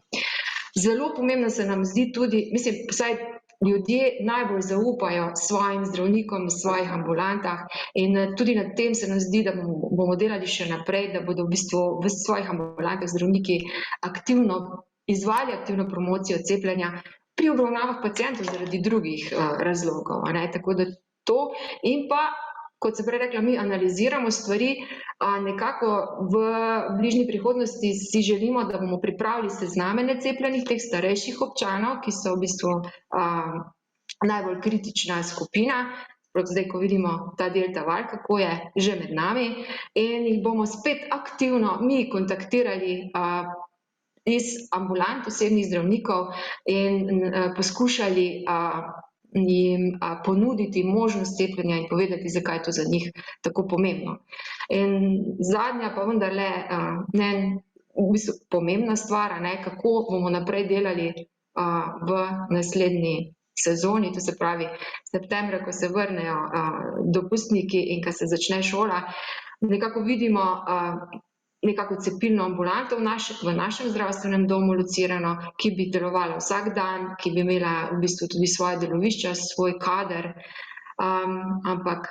Zelo pomembno se nam zdi tudi, mislim, vsaj ljudje najbolj zaupajo svojim zdravnikom v svojih ambulantah in tudi na tem se nam zdi, da bomo delali še naprej, da bodo v bistvu v svojih ambulantah zdravniki izvajali aktivno promocijo cepljenja pri obravnavah pacientov zaradi drugih razlogov. Tako da to in pa kot sem prej rekla, mi analiziramo stvari, nekako v bližnji prihodnosti si želimo, da bomo pripravili sezname necepljenih, teh starejših občanov, ki so v bistvu najbolj kritična skupina. Zdaj, ko vidimo ta delta val, kako je že med nami, in jih bomo spet aktivno mi kontaktirali iz ambulant osebnih zdravnikov in poskušali jim ponuditi možnost cepljenja in povedati, zakaj je to za njih tako pomembno. In zadnja pa vendarle v bistvu pomembna stvar, kako bomo naprej delali v naslednji sezoni, to se pravi septembra, ko se vrnejo dopustniki in ko se začne šola, nekako vidimo nekako cepilno ambulanto v našem zdravstvenem domu locirano, ki bi delovala vsak dan, ki bi imela v bistvu tudi svoje delovišča, svoj kader, ampak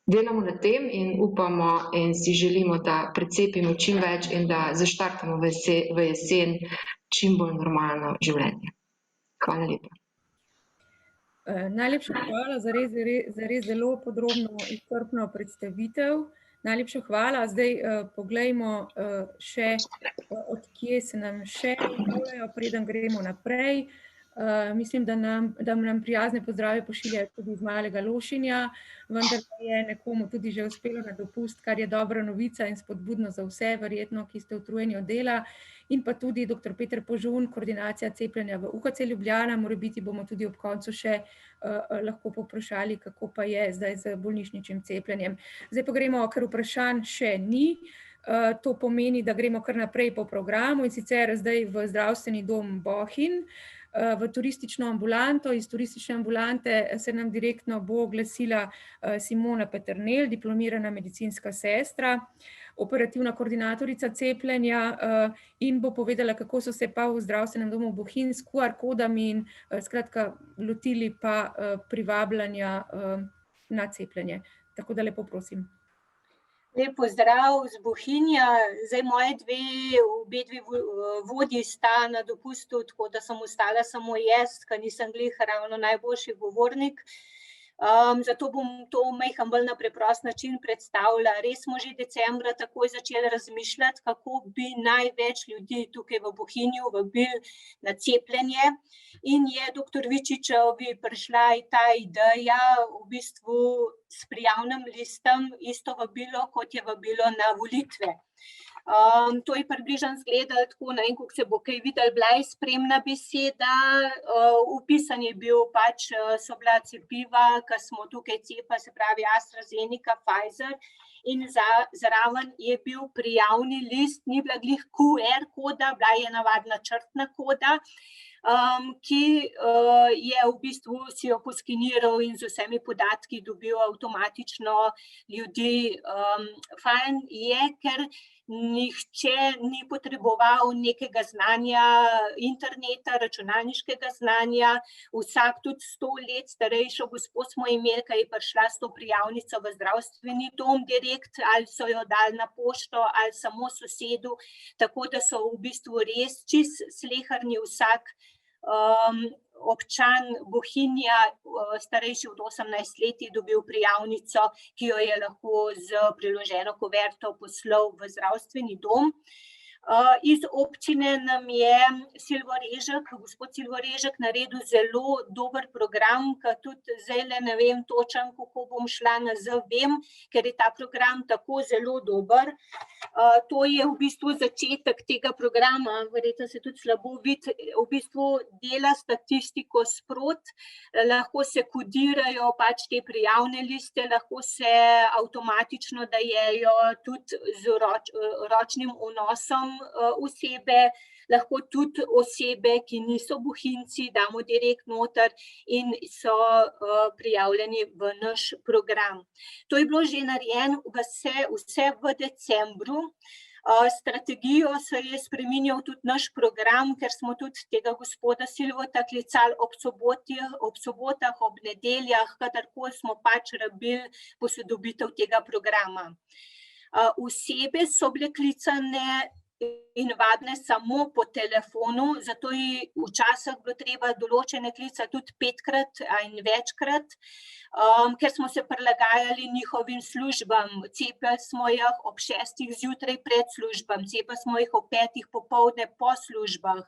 delamo na tem in upamo in si želimo, da precepimo čim več in da zaštartamo v jesen čim bolj normalno življenje. Hvala lepa. Najlepša hvala za res zelo podrobno in izčrpno predstavitev. Najlepša hvala. Zdaj poglejmo še, od kje se nam še javljajo, preden gremo naprej. Mislim, da nam prijazne pozdrave pošiljajo tudi iz Malega Lošinja, vendar je nekomu tudi že uspelo na dopust, kar je dobra novica in spodbudno za vse, verjetno, ki ste utrujeni od dela. In pa tudi dr. Peter Požun, koordinacija cepljenja v UKC Ljubljana. Morebiti bomo tudi ob koncu še lahko povprašali, kako pa je zdaj z bolnišničnim cepljenjem. Zdaj pa gremo, ker vprašanj še ni. To pomeni, da gremo kar naprej po programu, in sicer zdaj v zdravstveni dom Bohinj, v turistično ambulanto. Iz turistične ambulante se nam direktno bo oglasila Simona Peternel, diplomirana medicinska sestra, operativna koordinatorica cepljenja, in bo povedala, kako so se pa v zdravstvenem domu Bohinj s QR kodami in skratka lotili pa privabljanja na cepljenje. Tako da lepo prosim. Lep pozdrav z Bohinja. Zdaj moje obe dve vodji sta na dopustu, tako da sem ostala samo jaz, ker nisem glih ravno najboljši govornik. Zato bom to majhen bolj na preprost način predstavila. Res smo že decembra takoj začeli razmišljati, kako bi največ ljudi tukaj v Bohinju vabili na cepljenje. In je dr. Vičičevi prišla ta ideja v bistvu s prijavnim listom, isto vabilo, kot je vabilo na volitve. To je približno izgledalo tako, ne vem, koliko se bo kaj videli, bila je spremna beseda, upisan je bil so bila cepiva, ki smo tukaj cepili, se pravi AstraZeneca, Pfizer, in zraven je bil prijavni list, ni bila glih QR koda, bila je navadna črtna koda, ki je v bistvu si jo poskeniral in z vsemi podatki dobil avtomatično ljudi. Fajn je, ker nihče ni potreboval nekega znanja interneta, računalniškega znanja. Vsak tudi 100 let starejšo gospo smo imeli, ki je prišla s to prijavnico v zdravstveni dom direkt, ali so jo dali na pošto, ali samo sosedu, tako da so v bistvu res čist sleherni vsak občan Bohinja, starejši od 18 let, je dobil prijavnico, ki jo je lahko z priloženo kuverto poslal v zdravstveni dom. Iz občine nam je gospod Silvo Režek naredil zelo dober program, ki tudi zdaj ne vem točno, kako bom šla nazaj, vem, ker je ta program tako zelo dober. To je v bistvu začetek tega programa, verjetno se tudi slabo vidi, v bistvu dela statistiko sprot, lahko se kodirajo te prijavne liste, lahko se avtomatično dajejo tudi z ročnim vnosom osebe, lahko tudi osebe, ki niso Bohinjci, damo direkt noter in so prijavljeni v naš program. To je bilo že narejeno vse v decembru. Strategijo se je spreminjal tudi naš program, ker smo tudi tega gospoda Silvota klicali ob sobotah, ob nedeljah, kadarkoli smo rabili posodobitev tega programa. Osebe so bile klicane in vadne samo po telefonu, zato je včasih bilo treba določene klice tudi 5-krat in večkrat, ker smo se prilagajali njihovim službam. Cepili smo jih ob 6 zjutraj pred službam, cepili smo jih ob 5 popoldne po službah.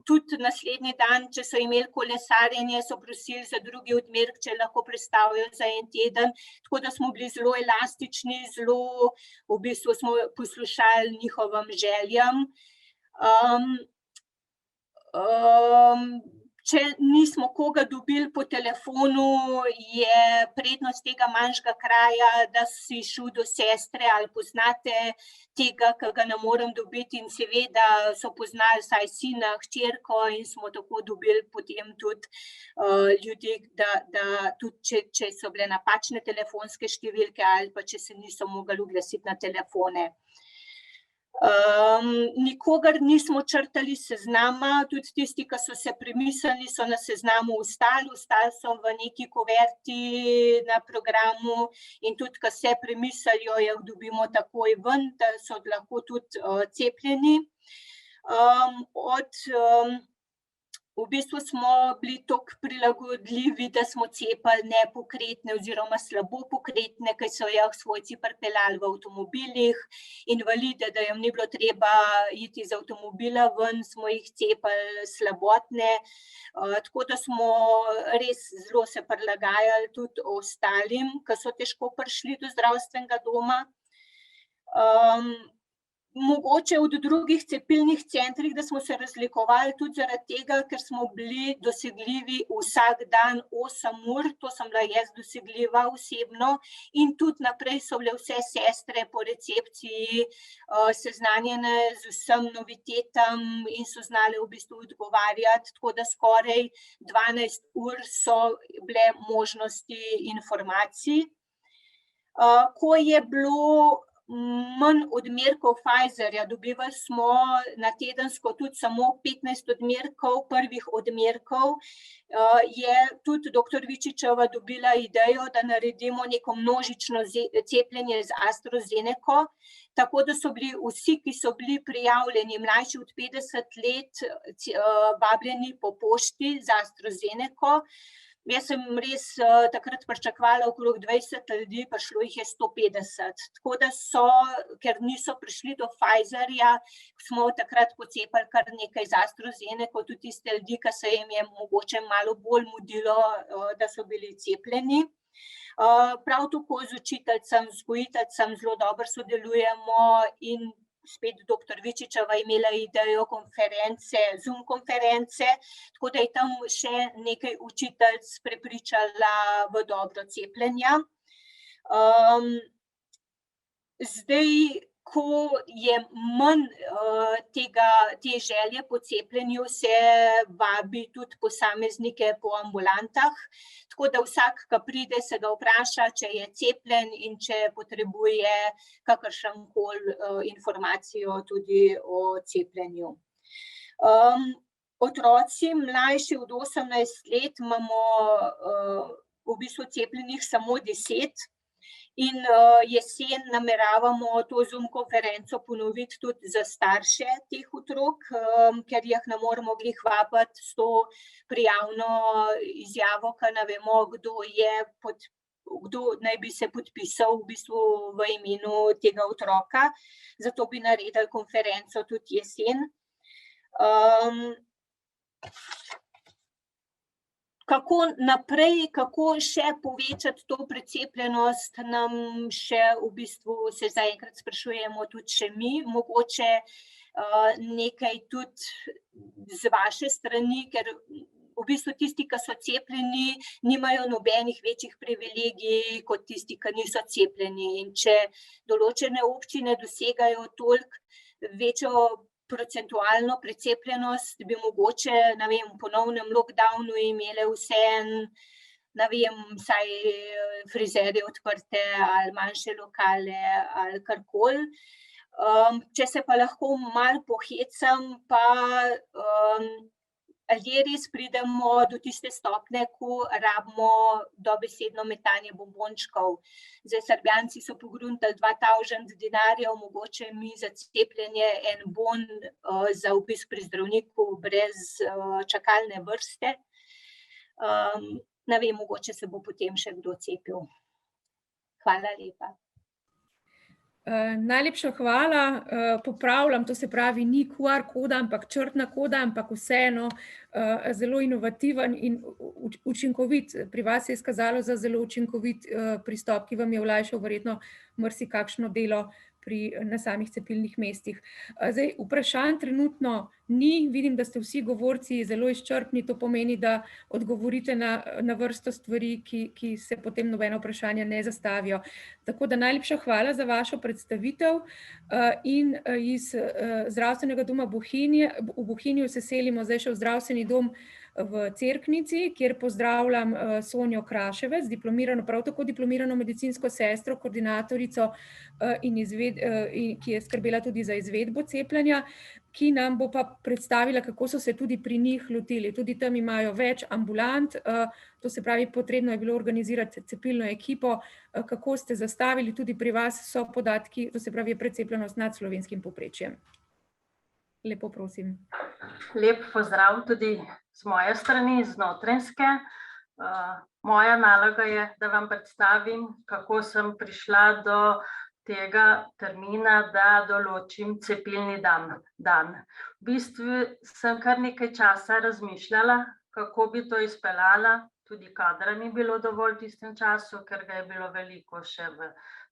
Tudi naslednji dan, če so imeli kolesarjenje, so prosili za drugi odmerek, če lahko prestavijo za en teden, tako da smo bili zelo elastični, v bistvu smo poslušali njihovim željam. Če nismo koga dobili po telefonu, je prednost tega manjšega kraja, da si šel do sestre ali poznate tega, ki ga ne morem dobiti, in seveda so poznali vsaj sina, hčerko, in smo tako dobili potem tudi ljudi, da tudi če so bile napačne telefonske številke ali pa če se niso mogli oglasiti na telefone. Nikogar nismo črtali seznama, tudi tisti, ki so se premislili, so na seznamu ostali so v neki kuverti na programu, in tudi, ki se premislijo, jih dobimo takoj ven, da so lahko tudi cepljeni. V bistvu smo bili toliko prilagodljivi, da smo cepili nepokretne oziroma slabo pokretne, ki so jih svojci pripeljali v avtomobilih, invalide, da jim ni bilo treba iti iz avtomobila ven, smo jih cepili slabotne, tako da smo res zelo se prilagajali tudi ostalim, ki so težko prišli do zdravstvenega doma. Mogoče od drugih cepilnih centrih, da smo se razlikovali tudi zaradi tega, ker smo bili dosegljivi vsak dan 8 ur, to sem bila jaz dosegljiva osebno, in tudi naprej so bile vse sestre po recepciji seznanjene z vsem novitetam in so znale v bistvu odgovarjati, tako da skoraj 12 ur so bile možnosti informacij. Ko je bilo manj odmerkov Pfizerja, dobivali smo na tedensko tudi samo 15 odmerkov, prvih odmerkov, je tudi dr. Vičičeva dobila idejo, da naredimo neko množično cepljenje z AstraZeneco, tako da so bili vsi, ki so bili prijavljeni mlajši od 50 let, vabljeni po pošti z AstraZeneco. Jaz sem res takrat pričakovala okrog 20 ljudi, prišlo jih je 150. Tako da ker niso prišli do Pfizerja, smo takrat pocepili kar nekaj z AstraZeneco, tudi tiste ljudi, ki se jim je mogoče malo bolj mudilo, da so bili cepljeni. Prav tako z učiteljcem, vzgojiteljcem zelo dobro sodelujemo in spet dr. Vičičeva imela idejo konference, Zoom konference, tako da je tam še nekaj učiteljic prepričala v dobro cepljenja. Zdaj, ko je manj te želje po cepljenju, se vabi tudi posameznike po ambulantah, tako da vsak, ki pride, se ga vpraša, če je cepljen in če potrebuje kakršenkoli informacijo tudi o cepljenju. Otroci mlajši od 18 let imamo v bistvu cepljenih samo 10, in jesen nameravamo to Zoom konferenco ponoviti tudi za starše teh otrok, ker jih ne moremo glih vabiti s to prijavno izjavo, ker ne vemo, kdo naj bi se podpisal v bistvu v imenu tega otroka, zato bi naredili konferenco tudi jesen. Kako naprej, kako še povečati to precepljenost, nam še v bistvu se zaenkrat sprašujemo tudi še mi, mogoče nekaj tudi z vaše strani, ker v bistvu tisti, ki so cepljeni, nimajo nobenih večjih privilegij kot tisti, ki niso cepljeni, in če določene občine dosegajo toliko večjo procentualno precepljenost, bi mogoče, ne vem, v ponovnem lockdownu imele vseeno, ne vem, vsaj frizerje odprte ali manjše lokale ali karkoli. Če se pa lahko malo pohecam, pa ljudje res pridemo do tiste stopnje, ko rabimo dobesedno metanje bombončkov. Zdaj, Srbijanci so pogruntali 2000 denarjev, mogoče mi za cepljenje en bon za obisk pri zdravniku brez čakalne vrste. Ne vem, mogoče se bo potem še kdo cepil. Hvala lepa. Najlepša hvala. Popravljam, to se pravi, ni QR koda, ampak črtna koda, ampak vseeno zelo inovativen in učinkovit. Pri vas se je izkazalo za zelo učinkovit pristop, ki vam je olajšal verjetno marsikakšno delo na samih cepilnih mestih. Zdaj, vprašanj trenutno ni, vidim, da ste vsi govorci zelo izčrpni, to pomeni, da odgovorite na vrsto stvari, ki se potem nobeno vprašanje ne zastavijo. Tako da najlepša hvala za vašo predstavitev in iz zdravstvenega doma v Bohinju se selimo zdaj še v zdravstveni dom v Cerknici, kjer pozdravljam Sonjo Kraševec, prav tako diplomirano medicinsko sestro, koordinatorico, ki je skrbela tudi za izvedbo cepljenja, ki nam bo pa predstavila, kako so se tudi pri njih lotili. Tudi tam imajo več ambulant, to se pravi, potrebno je bilo organizirati cepilno ekipo. Kako ste zastavili, tudi pri vas so podatki, to se pravi, je precepljenost nad slovenskim povprečjem. Lepo prosim. Lep pozdrav tudi z moje strani, z Notranjske. Moja naloga je, da vam predstavim, kako sem prišla do tega termina, da določim cepilni dan. V bistvu sem kar nekaj časa razmišljala, kako bi to izpeljala, tudi kadra ni bilo dovolj v tistem času, ker ga je bilo veliko še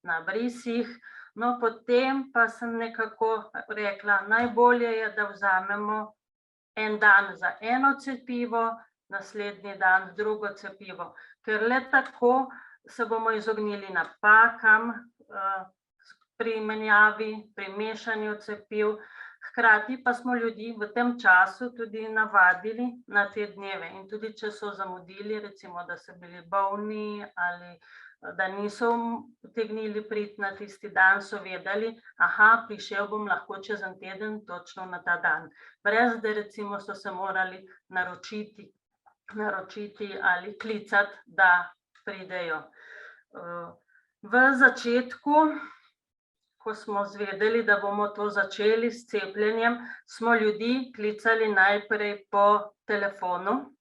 na brisih. No, potem pa sem nekako rekla, najbolje je, da vzamemo en dan za eno cepivo, naslednji dan drugo cepivo, ker le tako se bomo izognili napakam pri menjavi, pri mešanju cepiv. Hkrati pa smo ljudi v tem času tudi navadili na te dneve in tudi če so zamudili, recimo, da so bili bolni ali da niso utegnili priti na tisti dan, so vedeli, prišel bom lahko čez en teden točno na ta dan. Brez da recimo so se morali naročiti ali klicati, da pridejo. V začetku, ko smo zvedeli, da bomo to začeli s cepljenjem, smo ljudi klicali najprej po telefonu.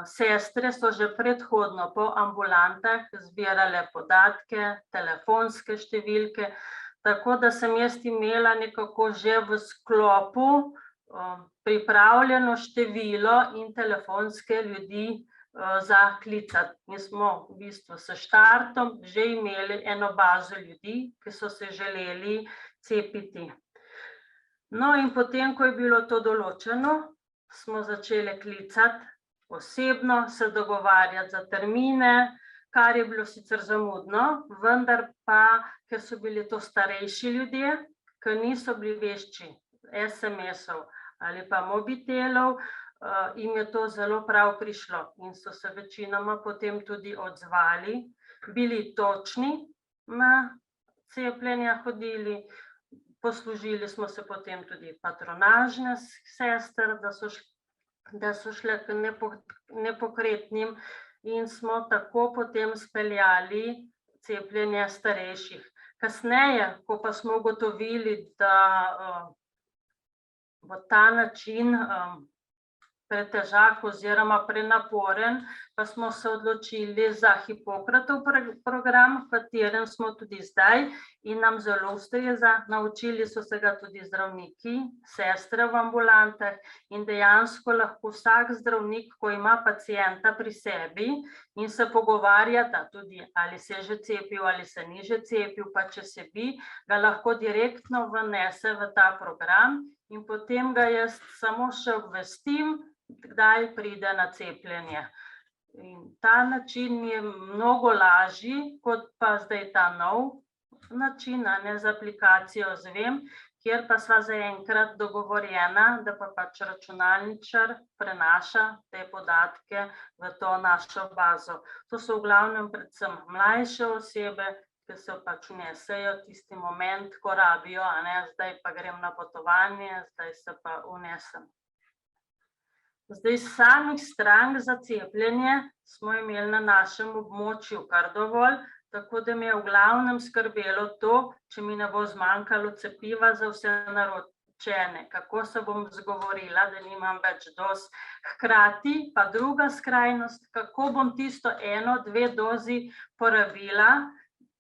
Sestre so že predhodno po ambulantah zbirale podatke, telefonske številke, tako da sem jaz imela nekako že v sklopu pripravljeno število in telefonske ljudi za klicati. Mi smo v bistvu s štartom že imeli eno bazo ljudi, ki so se želeli cepiti. No in potem, ko je bilo to določeno, smo začeli klicati osebno, se dogovarjati za termine, kar je bilo sicer zamudno, vendar pa, ker so bili to starejši ljudje, ki niso bili vešči SMS-ov ali pa mobitelov, jim je to zelo prav prišlo in so se večinoma potem tudi odzvali, bili točni na cepljenja, hodili, poslužili smo se potem tudi patronažne sester, da so šle k nepokretnim in smo tako potem speljali cepljenje starejših. Kasneje, ko pa smo ugotovili, da bo ta način pretežak oziroma prenaporen, pa smo se odločili za Hipokratov program, v katerem smo tudi zdaj in nam zelo ustreza. Naučili so se ga tudi zdravniki, sestre v ambulantah in dejansko lahko vsak zdravnik, ko ima pacienta pri sebi in se pogovarjata tudi, ali se je že cepil ali se ni že cepil, pa če se bi, ga lahko direktno vnese v ta program in potem ga jaz samo še obvestim, kdaj pride na cepljenje. In ta način je mnogo lažji, kot pa zdaj ta nov način, z aplikacijo Zvem, kjer pa sva zaenkrat dogovorjena, da pa pač računalničar prenaša te podatke v to našo bazo. To so v glavnem predvsem mlajše osebe, ki se pač vnesejo tisti moment, ko rabijo, zdaj pa grem na potovanje, zdaj se pa vnesem. Zdaj, samih strank za cepljenje smo imeli na našem območju kar dovolj, tako da me je v glavnem skrbelo to, če mi ne bo zmanjkalo cepiva za vse naročene, kako se bom zgovorila, da nimam več doz. Hkrati pa druga skrajnost, kako bom tisto 1-2 dozi porabila,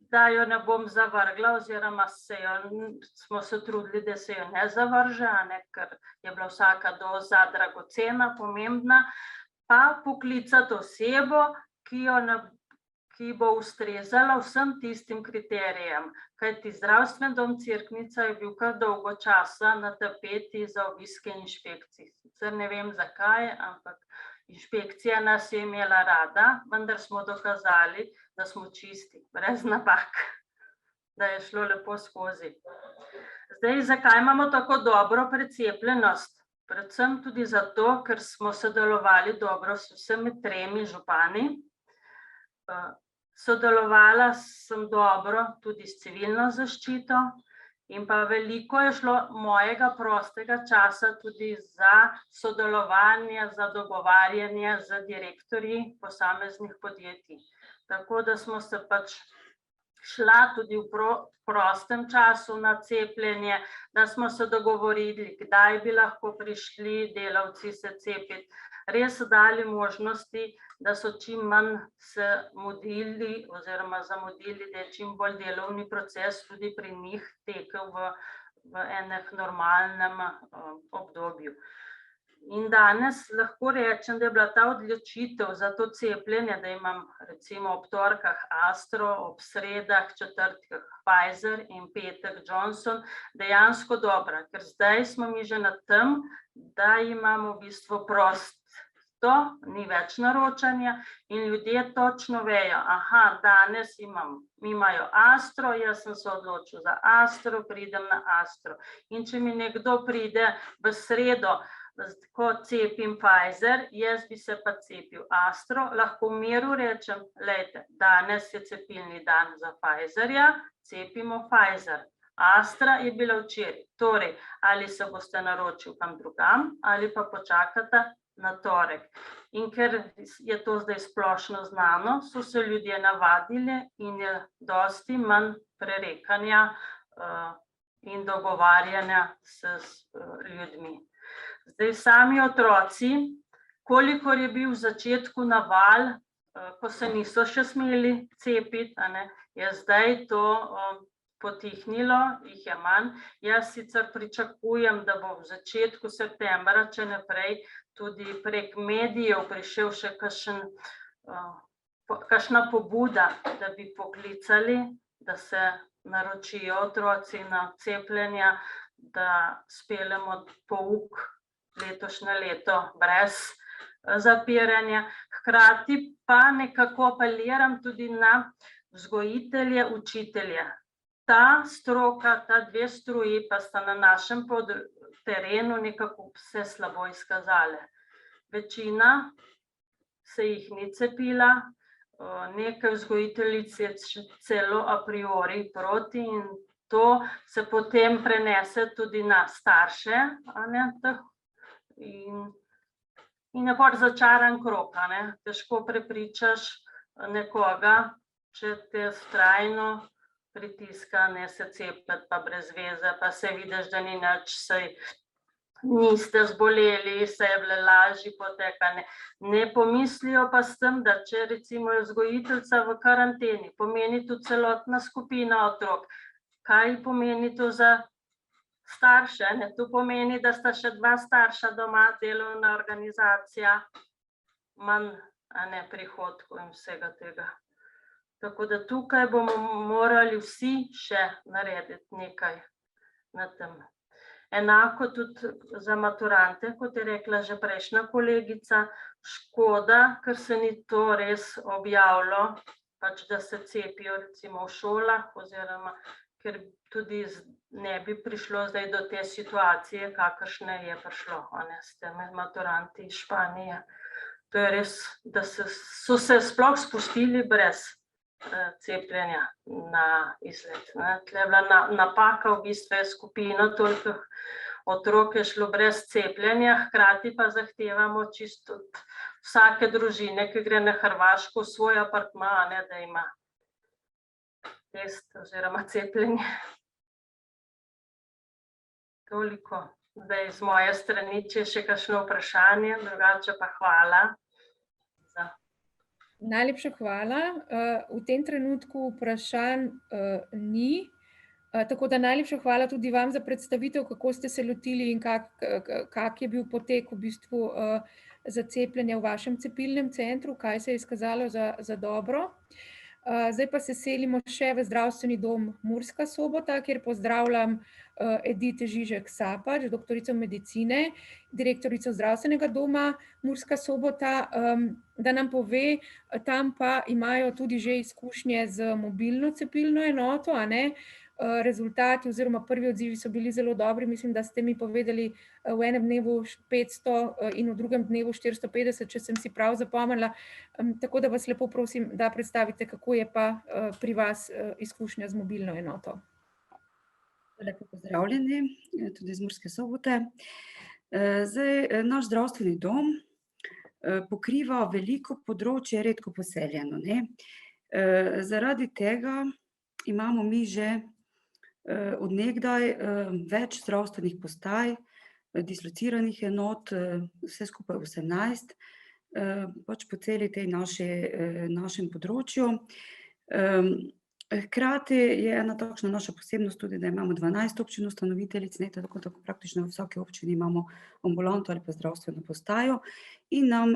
da jo ne bom zavrgla, oziroma smo se trudili, da se jo ne zavrže, ker je bila vsaka doza dragocena, pomembna, pa poklicati osebo, ki bo ustrezala vsem tistim kriterijem. Kajti zdravstveni dom Cerknica je bil kar dolgo časa na tapeti za obiske inšpekcij. Sicer ne vem zakaj, ampak inšpekcija nas je imela rada, vendar smo dokazali, da smo čisti, brez napak, da je šlo lepo skozi. Zdaj, zakaj imamo tako dobro precepljenost? Predvsem tudi zato, ker smo sodelovali dobro s vsemi 3 župani. Sodelovala sem dobro tudi s civilno zaščito in pa veliko je šlo mojega prostega časa tudi za sodelovanje, za dogovarjanje z direktorji posameznih podjetij. Tako da smo se pač šla tudi v prostem času na cepljenje, da smo se dogovorili, kdaj bi lahko prišli delavci se cepiti. Res dali možnosti, da so čim manj se mudili oziroma zamudili, da je čim bolj delovni proces tudi pri njih tekel v enem normalnem obdobju. In danes lahko rečem, da je bila ta odločitev za to cepljenje, da imam recimo ob torkah Astro, ob sredah, četrtkah Pfizer in petek Johnson, dejansko dobra, ker zdaj smo mi že na tem, da imamo v bistvu prosto, ni več naročanja in ljudje točno vejo, aha, danes imajo Astro, jaz sem se odločil za Astro, pridem na Astro. In če mi nekdo pride v sredo, ko cepim Pfizer, jaz bi se pa cepil Astro, lahko v miru rečem, glejte, danes je cepilni dan za Pfizerja, cepimo Pfizer. Astra je bila včeraj, torej ali se boste naročil kam drugam ali pa počakate na torek. In ker je to zdaj splošno znano, so se ljudje navadili in je dosti manj prerekanja in dogovarjanja s ljudmi. Zdaj, sami otroci, kolikor je bil v začetku naval, ko se niso še smeli cepiti, je zdaj to potihnilo, jih je manj. Jaz sicer pričakujem, da bo v začetku septembra, če ne prej, tudi prek medijev prišel še kakšna pobuda, da bi poklicali, da se naročijo otroci na cepljenja, da speljemo pouk letošnje leto brez zapiranja. Hkrati pa nekako apeliram tudi na vzgojitelje, učitelje. Ta stroka, ta 2 struji pa sta na našem terenu nekako se slabo izkazale. Večina se jih ni cepila, nekaj vzgojiteljic je celo a priori proti in to se potem prenese tudi na starše, in je pač začaran krog, težko prepričaš nekoga, če te vztrajno pritiska, ne se cepiti, pa brez veze, pa se vidiš, da ni nič, saj niste zboleli, se je bile lažji potekane. Ne pomislijo pa s tem, da če recimo je vzgojiteljica v karanteni, pomeni tu celotna skupina otrok. Kaj pomeni to za starše? To pomeni, da sta še 2 starša doma, delovna organizacija, manj prihodkov in vsega tega. Tako da tukaj bomo morali vsi še narediti nekaj na tem. Enako tudi za maturante, kot je rekla že prejšnja kolegica, škoda, ker se ni to res objavilo, pač da se cepijo recimo v šolah, oziroma ker tudi ne bi prišlo zdaj do te situacije, kakršne je prišlo, s temi maturanti iz Španije. To je res, da so se sploh spustili brez cepljenja na izlet. Tle je bila napaka, v bistvu je skupina toliko otrok je šlo brez cepljenja, hkrati pa zahtevamo čisto od vsake družine, ki gre na Hrvaško, svoj apartma, ne, da ima test oziroma cepljenje. Toliko zdaj z moje strani, če je še kakšno vprašanje, drugače pa hvala. Najlepša hvala. V tem trenutku vprašanj ni. Tako da najlepša hvala tudi vam za predstavitev, kako ste se lotili in kak je bil potek v bistvu za cepljenje v vašem cepilnem centru, kaj se je izkazalo za dobro. Zdaj pa se selimo še v zdravstveni dom Murska Sobota, kjer pozdravljam Edite Žižek-Sapač, doktorico medicine, direktorico zdravstvenega doma Murska Sobota, da nam pove, tam pa imajo tudi že izkušnje z mobilno cepilno enoto, a ne? Rezultati oziroma prvi odzivi so bili zelo dobri, mislim, da ste mi povedali v enem dnevu 500 in v drugem dnevu 450, če sem si prav zapomnila. Tako da vas lepo prosim, da predstavite, kako je pa pri vas izkušnja z mobilno enoto. Lepo pozdravljeni, tudi iz Murske Sobote. Zdaj, naš zdravstveni dom pokriva veliko področje redko poseljeno, ne. Zaradi tega imamo mi že od nekdaj več zdravstvenih postaj, dislociranih enot, vse skupaj 18, pač po celi tej našem področju. Hkrati je ena takšna naša posebnost tudi, da imamo 12 občin ustanoviteljic, ne, tako praktično v vsaki občini imamo ambulanto ali pa zdravstveno postajo in nam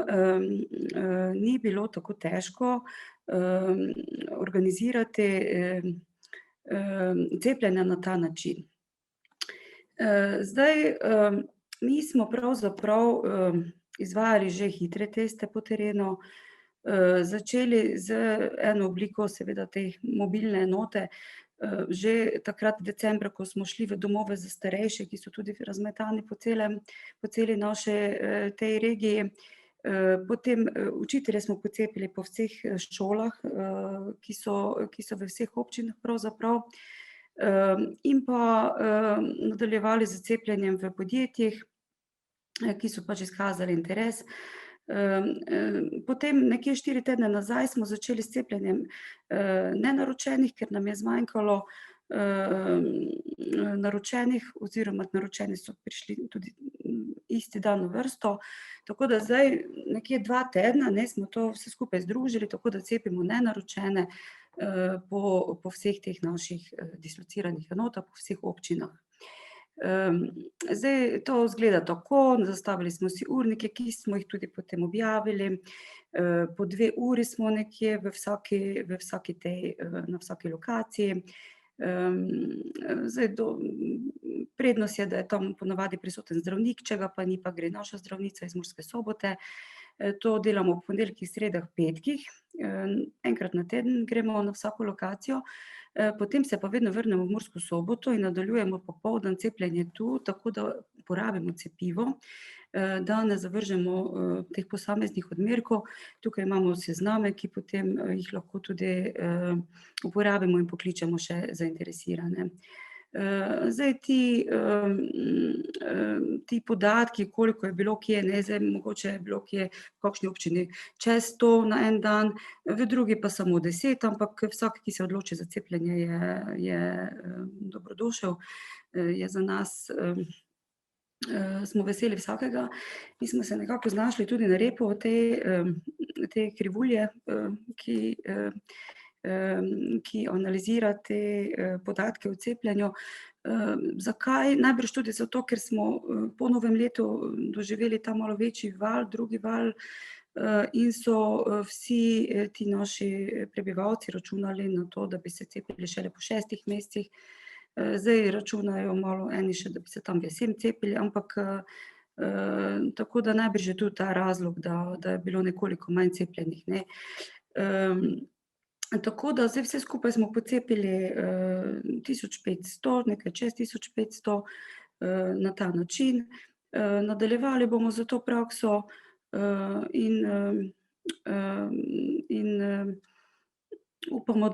ni bilo tako težko organizirati cepljenja na ta način. Zdaj, mi smo pravzaprav izvajali že hitre teste po terenu, začeli z eno obliko seveda te mobilne enote, že takrat decembra, ko smo šli v domove za starejše, ki so tudi razmetani po celi naši tej regiji. Potem učitelje smo pocepili po vseh šolah, ki so v vseh občinah pravzaprav, in pa nadaljevali z cepljenjem v podjetjih, ki so pač izkazali interes. Potem nekje 4 tedne nazaj smo začeli s cepljenjem nenaročenih, ker nam je zmanjkalo naročenih oziroma naročeni so prišli tudi isti dan v vrsto, tako da zdaj nekje 2 tedna, ne, smo to vse skupaj združili, tako da cepimo nenaročene po vseh teh naših dislociranih enotah, po vseh občinah. Zdaj to izgleda tako, zastavili smo si urnike, ki smo jih tudi potem objavili, po 2 uri smo nekje v vsaki tej, na vsaki lokaciji. Zdaj prednost je, da je tam ponavadi prisoten zdravnik, če ga pa ni, pa gre naša zdravnica iz Murske Sobote. To delamo ob ponedeljkih, sredah, petkih, enkrat na teden gremo na vsako lokacijo, potem se pa vedno vrnemo v Mursko Soboto in nadaljujemo popoldan cepljenje tu, tako da porabimo cepivo, da ne zavržemo teh posameznih odmerkov. Tukaj imamo sezname, ki potem jih lahko tudi uporabimo in pokličemo še zainteresirane. Zdaj ti podatki, koliko je bilo kje, ne, zdaj mogoče je bilo kje v kakšni občini čez 100 na en dan, v drugi pa samo 10, ampak vsak, ki se odloči za cepljenje, je dobrodošel, je za nas, smo veseli vsakega. Mi smo se nekako znašli tudi na repu te krivulje, ki analizira te podatke o cepljenju. Zakaj? Najbrž tudi zato, ker smo po novem letu doživeli ta malo večji val, drugi val, in so vsi ti naši prebivalci računali na to, da bi se cepili šele po 6 mesecih. Zdaj računajo malo eni še, da bi se tam v jesen cepili, ampak tako da najbrž je tudi ta razlog, da je bilo nekoliko manj cepljenih, ne. Tako da zdaj vse skupaj smo pocepili 1500, nekaj čez 1500 na ta način. Nadaljevali bomo z to prakso in upamo,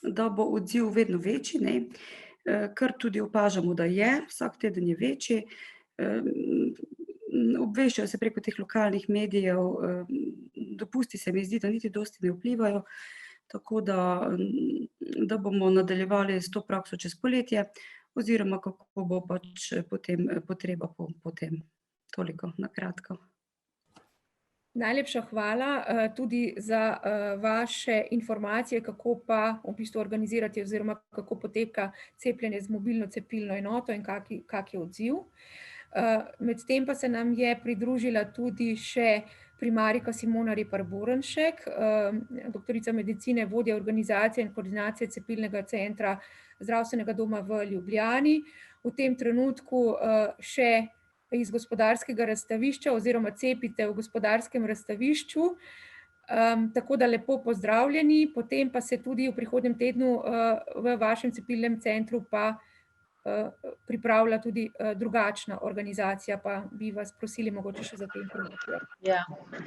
da bo odziv vedno večji, ne. kar tudi opažamo, da je, vsak teden je večji. Obveščajo se preko teh lokalnih medijev, dopusti se mi zdi, da niti dosti ne vplivajo, tako da bomo nadaljevali s to prakso čez poletje, oziroma kako bo pač potem potreba po tem. Toliko na kratko. Najlepša hvala tudi za vaše informacije, kako pa v bistvu organizirati oziroma kako poteka cepljenje z mobilno cepilno enoto in kak je odziv. Medtem pa se nam je pridružila tudi še primarijka Simona Repar-Borenšek, doktorica medicine, vodja organizacije in koordinacije cepilnega centra Zdravstvenega doma v Ljubljani. V tem trenutku še iz gospodarskega razstavišča oziroma cepite v gospodarskem razstavišču. Tako da lepo pozdravljeni, potem pa se tudi v prihodnjem tednu v vašem cepilnem centru pa pripravlja tudi drugačna organizacija, pa bi vas prosili mogoče še za te informacije. Ja,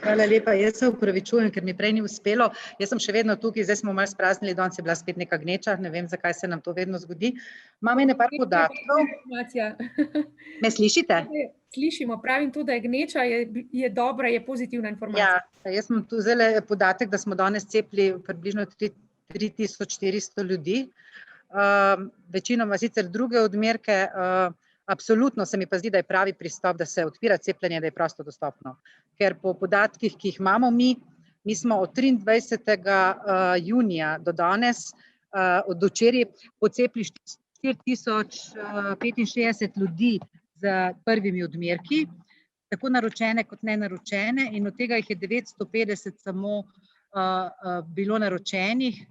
hvala lepa, jaz se opravičujem, ker mi prej ni uspelo, jaz sem še vedno tukaj, zdaj smo malo spraznili, danes je bila spet neka gneča, ne vem, zakaj se nam to vedno zgodi. Imam ene par podatkov. Me slišite? Slišimo, pravim tudi, da je gneča, je dobra, je pozitivna informacija. Ja, jaz sem tu zdaj podatek, da smo danes cepili približno 3400 ljudi. Večinoma sicer druge odmerke, absolutno se mi pa zdi, da je pravi pristop, da se odpira cepljenje, da je prosto dostopno. Ker po podatkih, ki jih imamo mi smo od 23. junija do danes, od včeraj pocepili 4065 ljudi z prvimi odmerki, tako naročene kot nenaročene, in od tega jih je 950 samo bilo naročenih,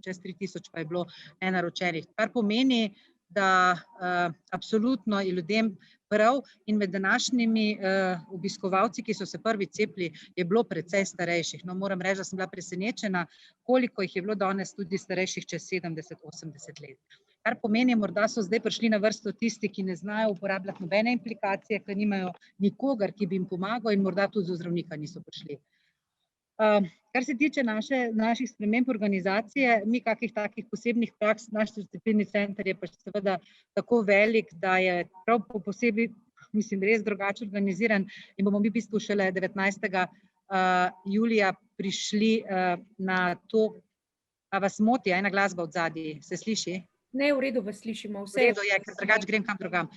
čez 3000 pa je bilo nenaročenih, kar pomeni, da absolutno je ljudem prav, in med današnjimi obiskovalci, ki so se prvi cepili, je bilo precej starejših. No, moram reči, da sem bila presenečena, koliko jih je bilo danes tudi starejših čez 70-80 let. Kar pomeni, morda so zdaj prišli na vrsto tisti, ki ne znajo uporabljati nobene implikacije, ki nimajo nikogar, ki bi jim pomagal, in morda tudi do zdravnika niso prišli. Kar se tiče naših sprememb organizacije, mi kakih takih posebnih praks, naš cepilni center je pač seveda tako velik, da je prav posebej, mislim, res drugače organiziran, in bomo mi v bistvu šele 19. julija prišli na to. A vas moti ena glasba odzadaj, se sliši? Ne, v redu vas slišimo. V redu je, ker drugače grem kam drugam.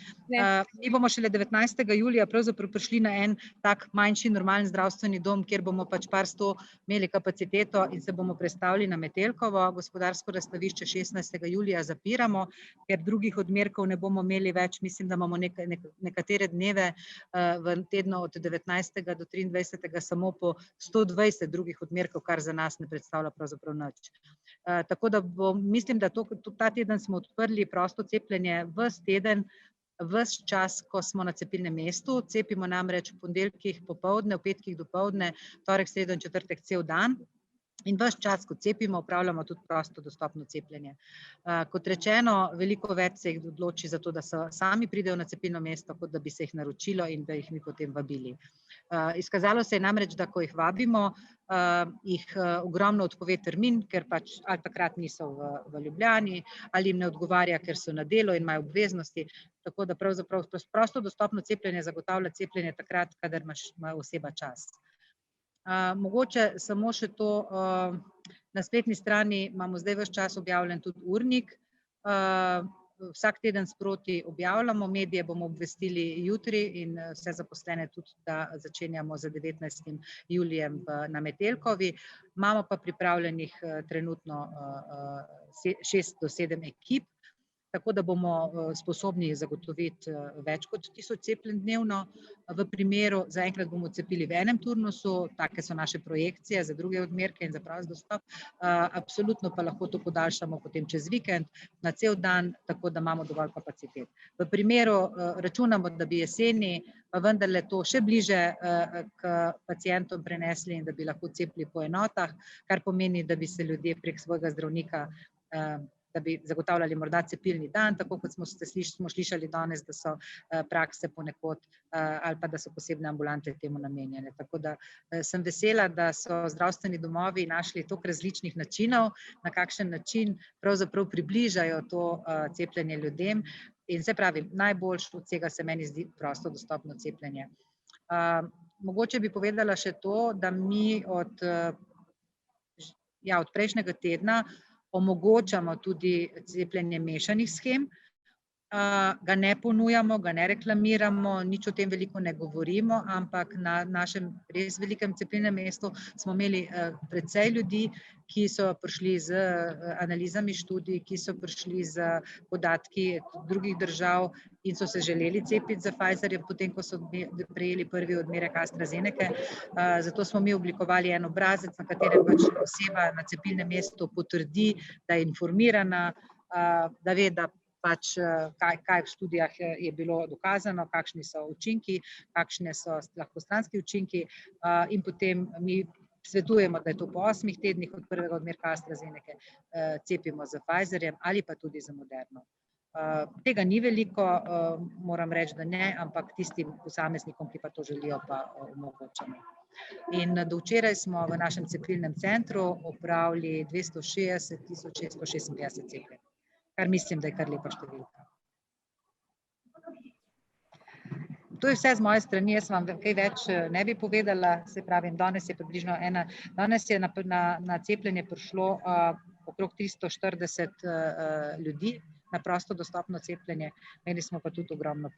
Mi bomo šele 19. julija pravzaprav prišli na en tak manjši normalen zdravstveni dom, kjer bomo pač par sto imeli kapaciteto in se bomo prestavili na Metelkovo. Gospodarsko razstavišče 16. julija zapiramo, ker drugih odmerkov ne bomo imeli več. Mislim, da imamo nekatere dneve v tednu od 19. do 23. samo po 120 drugih odmerkov, kar za nas ne predstavlja pravzaprav nič. Tako da mislim, da ta teden smo odprli prosto cepljenje ves teden, ves čas, ko smo na cepilnem mestu. Cepimo namreč v ponedeljkih popoldne, v petkih dopoldne, torek, sredo in četrtek cel dan. In ves čas, ko cepimo, opravljamo tudi prosto dostopno cepljenje. Kot rečeno, veliko več se jih odloči za to, da sami pridejo na cepilno mesto, kot da bi se jih naročilo in da jih mi potem vabili. Izkazalo se je namreč, da ko jih vabimo, jih ogromno odpove termin, ker pač ali takrat niso v Ljubljani, ali jim ne odgovarja, ker so na delu in imajo obveznosti. Tako da pravzaprav prosto dostopno cepljenje zagotavlja cepljenje takrat, kadar ima oseba čas. Mogoče samo še to, na spletni strani imamo zdaj ves čas objavljen tudi urnik, vsak teden sproti objavljamo, medije bomo obvestili jutri in vse zaposlene tudi, da začenjamo z 19. julijem na Metelkovi. Imamo pa pripravljenih trenutno 6 do 7 ekip, tako da bomo sposobni zagotoviti več kot 1000 cepljenj dnevno. V primeru, zaenkrat bomo cepili v enem turnusu, take so naše projekcije za druge odmerke in za prost dostop. Absolutno pa lahko to podaljšamo potem čez vikend na cel dan, tako da imamo dovolj kapacitet. V primeru, računamo, da bi jeseni pa vendarle to še bliže k pacientom prenesli in da bi lahko cepili po enotah, kar pomeni, da bi se ljudje prek svojega zdravnika da bi zagotavljali morda cepilni dan, tako kot smo slišali danes, da so prakse ponekod ali pa da so posebne ambulante temu namenjene. Tako da sem vesela, da so zdravstveni domovi našli toliko različnih načinov, na kakšen način pravzaprav približajo to cepljenje ljudem. In se pravi, najboljš od vsega se meni zdi prosto dostopno cepljenje. Mogoče bi povedala še to, da mi od prejšnjega tedna omogočamo tudi cepljenje mešanih shem, ga ne ponujamo, ga ne reklamiramo, nič o tem veliko ne govorimo, ampak na našem res velikem cepilnem mestu smo imeli precej ljudi, ki so prišli z analizami študij, ki so prišli z podatki drugih držav in so se želeli cepiti za Pfizerja, potem ko so prejeli prvi odmerek AstraZenece. Zato smo mi oblikovali en obrazec, na katerem pač oseba na cepilnem mestu potrdi, da je informirana, da ve, da pač kaj v študijah je bilo dokazano, kakšni so učinki, kakšne so lahko stranski učinki in potem mi svetujemo, da je to po 8 tednih od prvega odmerka AstraZenece cepimo z Pfizerjem ali pa tudi za Moderno. Tega ni veliko, moram reči, da ne, ampak tistim posameznikom, ki pa to želijo, pa omogočamo. In do včeraj smo v našem cepilnem centru opravili 260.656 cepljenj, kar mislim, da je kar lepa številka. To je vse z moje strani, jaz vam kaj več ne bi povedala, se pravim, danes je na cepljenje prišlo okrog 340 ljudi na prosto dostopno cepljenje, imeli smo pa tudi ogromno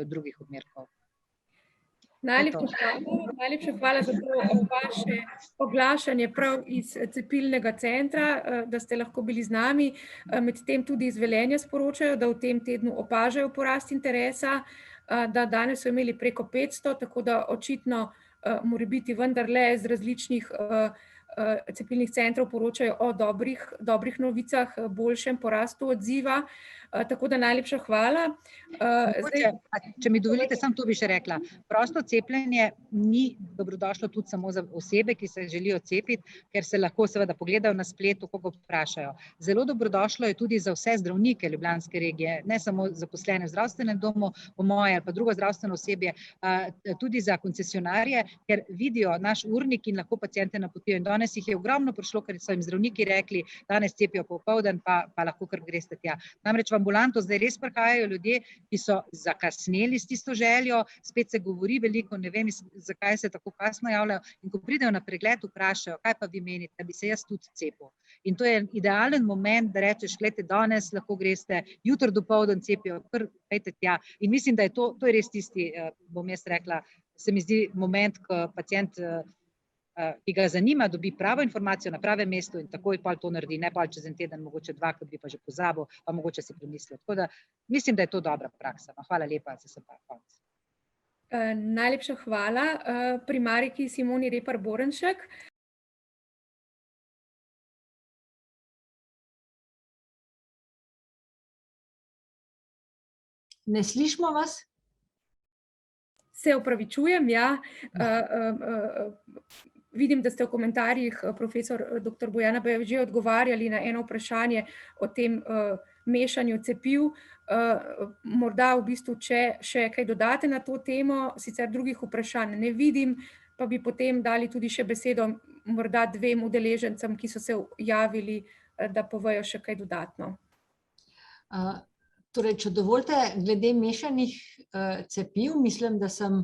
drugih odmerkov. Najlepša hvala za to vaše oglašanje prav iz cepilnega centra, da ste lahko bili z nami. Medtem tudi iz Velenja sporočajo, da v tem tednu opažajo porast interesa, da danes so imeli preko 500, tako da očitno morebiti vendarle z različnih cepilnih centrov poročajo o dobrih novicah, boljšem porastu odziva. Tako da najlepša hvala. Če mi dovolite, samo to bi še rekla. Prosto cepljenje ni dobrodošlo tudi samo za osebe, ki se želijo cepiti, ker se lahko seveda pogledajo na spletu, koga vprašajo. Zelo dobrodošlo je tudi za vse zdravnike ljubljanske regije, ne samo zaposlene v zdravstvenem domu, po moje ali pa drugo zdravstveno osebje, tudi za koncesionarje, ker vidijo naš urnik in lahko paciente napotijo. In danes jih je ogromno prišlo, ker so jim zdravniki rekli, danes cepijo popoldan, pa lahko kar greste tja. Namreč v ambulanto zdaj res prihajajo ljudje, ki so zakasneli s tisto željo, spet se govori veliko, ne vem, zakaj se tako kasno javljajo, in ko pridejo na pregled, vprašajo, kaj pa vi menite, da bi se jaz tudi cepil. In to je idealen moment, da rečeš, glejte, danes lahko greste, jutri dopoldan cepijo, kar pejte tja. In mislim, da je to je res tisti, bom jaz rekla, se mi zdi moment, ko pacient, ki ga zanima, dobi pravo informacijo na pravem mestu in takoj pa to naredi, ne pa čez en teden, mogoče 2, kot bi pa že pozabil, pa mogoče si premislil. Tako da mislim, da je to dobra praksa. Hvala lepa za se pa konc. Najlepša hvala primarijki Simoni Repar Borenšek. Ne slišimo vas? Se opravičujem, ja. Vidim, da ste v komentarjih, profesor dr. Bojana Bejev, že odgovarjali na eno vprašanje o tem mešanju cepiv. Morda v bistvu, če še kaj dodate na to temo, sicer drugih vprašanj ne vidim, pa bi potem dali tudi še besedo morda 2 udeležencem, ki so se javili, da povejo še kaj dodatno. Torej, če dovolite, glede mešanih cepiv, mislim, da sem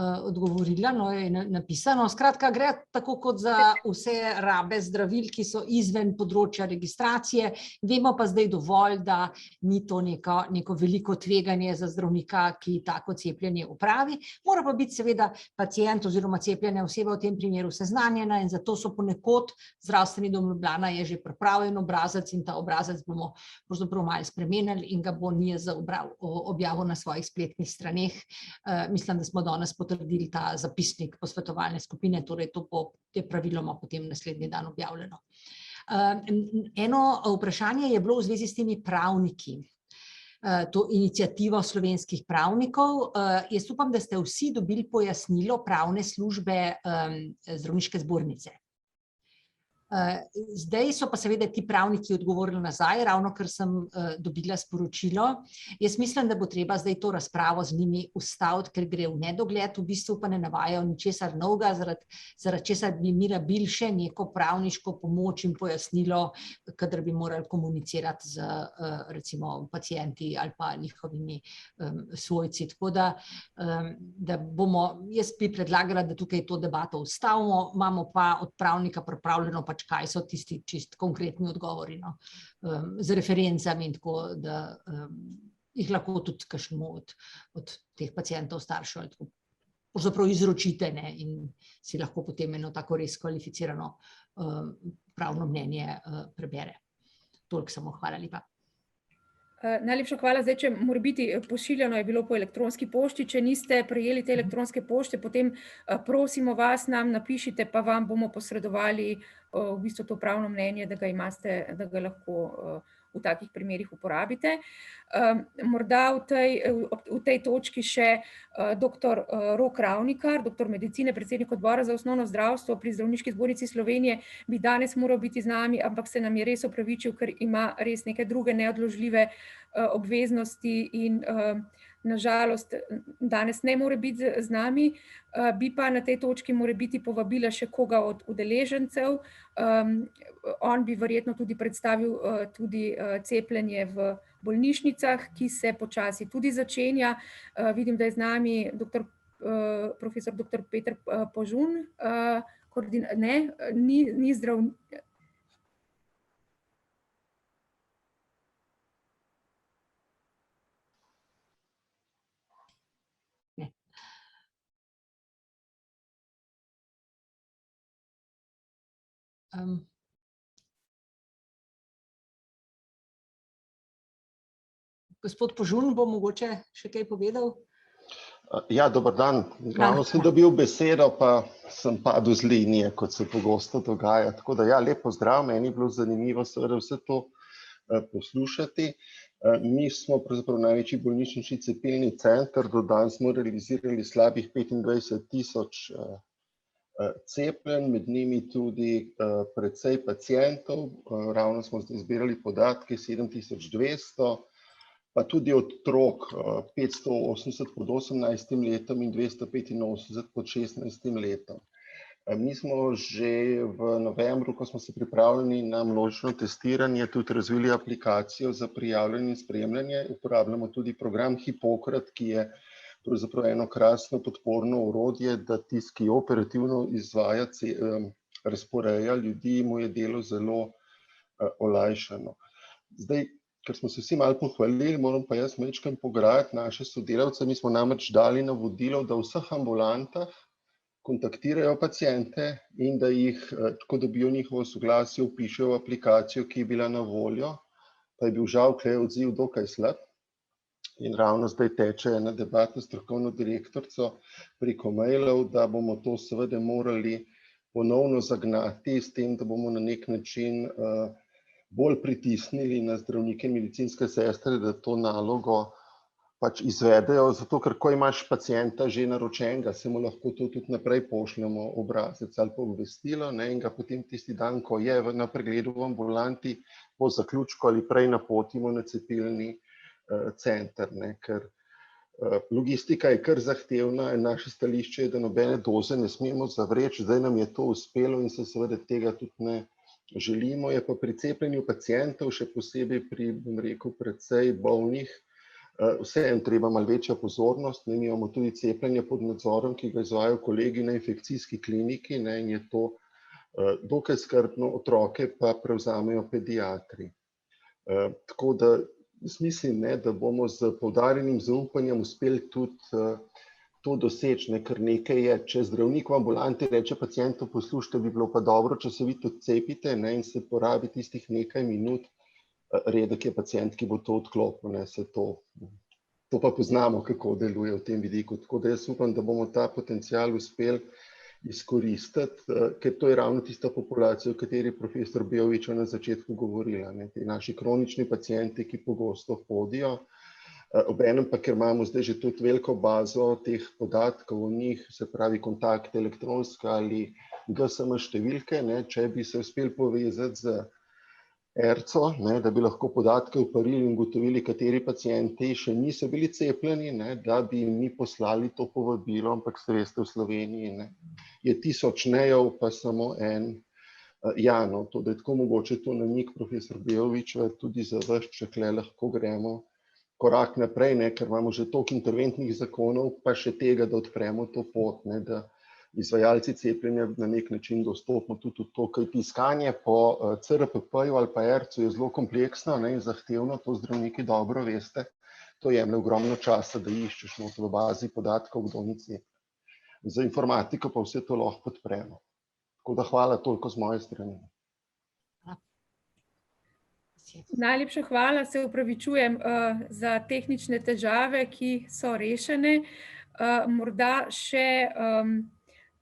odgovorila, no je napisano. Skratka, gre tako kot za vse rabe zdravil, ki so izven področja registracije. Vemo pa zdaj dovolj, da ni to neko veliko tveganje za zdravnika, ki tako cepljenje opravi. Mora pa biti seveda pacient oziroma cepljena oseba v tem primeru seznanjena in zato so ponekod Zdravstveni dom Ljubljana je že pripravljen obrazec in ta obrazec bomo pravzaprav malo spremenili in ga bo NIJZ objavil na svojih spletnih straneh. Mislim, da smo danes potrdili ta zapisnik posvetovalne skupine, torej to je praviloma potem naslednji dan objavljeno. Eno vprašanje je bilo v zvezi s temi pravniki, to inicijativo slovenskih pravnikov. Jaz upam, da ste vsi dobili pojasnilo pravne službe Zdravniške zbornice. Zdaj so pa seveda ti pravniki odgovorili nazaj, ravno ker sem dobila sporočilo. Jaz mislim, da bo treba zdaj to razpravo z njimi ustaviti, ker gre v nedogled, v bistvu pa ne navajajo ničesar novega, zaradi česar bi mi rabili še neko pravniško pomoč in pojasnilo, kadar bi morali komunicirati z recimo pacienti ali pa njihovimi svojci. Tako da bomo, jaz bi predlagala, da tukaj to debato ustavimo, imamo pa od pravnika pripravljeno pač kaj so tisti čist konkretni odgovori, no, z referencami in tako, da jih lahko tudi kakšnemu od teh pacientov, staršev ali tako pravzaprav izročite, ne, in si lahko potem eno tako res kvalificirano pravno mnenje prebere. Toliko samo, hvala lepa. Najlepša hvala. Zdaj, če morebiti pošiljano je bilo po elektronski pošti, če niste prejeli te elektronske pošte, potem prosimo vas, nam napišite, pa vam bomo posredovali v bistvu to pravno mnenje, da ga imate, da ga lahko v takih primerih uporabite. Morda v tej točki še dr. Rok Ravnikar, doktor medicine, predsednik odbora za osnovno zdravstvo pri Zdravniški zbornici Slovenije, bi danes moral biti z nami, ampak se nam je res opravičil, ker ima res neke druge neodložljive obveznosti in na žalost danes ne more biti z nami. Bi pa na tej točki morebiti povabila še koga od udeležencev. On bi verjetno tudi predstavil tudi cepljenje v bolnišnicah, ki se počasi tudi začenja. Vidim, da je z nami profesor dr. Peter Požun, ni zdravnik. Gospod Požun bo mogoče še kaj povedal? Ja, dober dan. Ravno sem dobil besedo, pa sem padel z linije, kot se pogosto dogaja. Tako da ja, lep pozdrav, meni je bilo zanimivo seveda vse to poslušati. Mi smo pravzaprav največji bolnišnični cepilni center, do danes smo realizirali slabih 25,000 cepljenj, med njimi tudi precej pacientov, ravno smo zdaj zbirali podatke 7,200, pa tudi otrok 580 pod 18 letom in 285 pod 16 letom. Mi smo že v novembru, ko smo se pripravljeni na množično testiranje, tudi razvili aplikacijo za prijavljanje in spremljanje. Uporabljamo tudi program Hipokrat, ki je pravzaprav eno krasno podporno orodje, da tisti, ki operativno izvaja, razporeja ljudi, mu je delo zelo olajšano. Zdaj, ker smo se vsi malo pohvalili, moram pa jaz majčkeno pograjati naše sodelavce. Mi smo namreč dali navodilo, da v vseh ambulantah kontaktirajo paciente in da jih, ko dobijo njihovo soglasje, vpišejo v aplikacijo, ki je bila na voljo, pa je bil žal tukaj odziv dokaj slab. In ravno zdaj teče ena debata s strokovno direktorico preko mailov, da bomo to seveda morali ponovno zagnati s tem, da bomo na nek način bolj pritisnili na zdravnike in medicinske sestre, da to nalogo pač izvedejo, zato ker ko imaš pacienta že naročenega, se mu lahko to tudi naprej pošljemo obrazec ali pa obvestilo, in ga potem tisti dan, ko je na pregledu v ambulanti, po zaključku ali prej napotimo na cepilni center, ker logistika je kar zahtevna in naše stališče je, da nobene doze ne smemo zavreči. Zdaj nam je to uspelo in se seveda tega tudi ne želimo. Je pa pri cepljenju pacientov, še posebej pri, bom rekel, precej bolnih, vseeno treba malo večja pozornost. Mi imamo tudi cepljenje pod nadzorom, ki ga izvajajo kolegi na infekcijski kliniki, in je to dokaj skrbno, otroke pa prevzamejo pediatri. Tako da mislim, da bomo z poudarjenim zaupanjem uspeli tudi to doseči, ker nekaj je, če zdravnik v ambulanti reče pacientu, poslušajte, bi bilo pa dobro, če se vi tudi cepite, in se porabi tistih nekaj minut, redek je pacient, ki bo to odklopil, to pa poznamo, kako deluje v tem vidiku. Tako da jaz upam, da bomo ta potencial uspeli izkoristiti, ker to je ravno tista populacija, o kateri profesor Bijović na začetku govorila, ti naši kronični pacienti, ki pogosto hodijo, obenem pa, ker imamo zdaj že tudi veliko bazo teh podatkov o njih, se pravi kontakte elektronska ali GSM številke, ne, če bi se uspeli povezati z ERCO, ne, da bi lahko podatke uparili in ugotovili, kateri pacienti še niso bili cepljeni, ne, da bi mi poslali to povabilo, ampak se veste, v Sloveniji ne, je 1000 nejev, pa samo en ja, no, to, da je tako mogoče to namig, profesor Bejovič, tudi za vas, če kle lahko gremo korak naprej, ne, ker imamo že toliko interventnih zakonov, pa še tega, da odpremo to pot, ne, da izvajalci cepljenja na nek način dostopimo tudi v to, kaj iskanje po CRPP-ju ali pa ERC-u je zelo kompleksno, ne, in zahtevno, to zdravniki dobro veste, to jemlje ogromno časa, da iščeš not v bazi podatkov, kdo ni cepljen. Za informatiko pa vse to lahko podpremo. Tako da hvala toliko z moje strani. Najlepša hvala, se opravičujem za tehnične težave, ki so rešene. Morda še,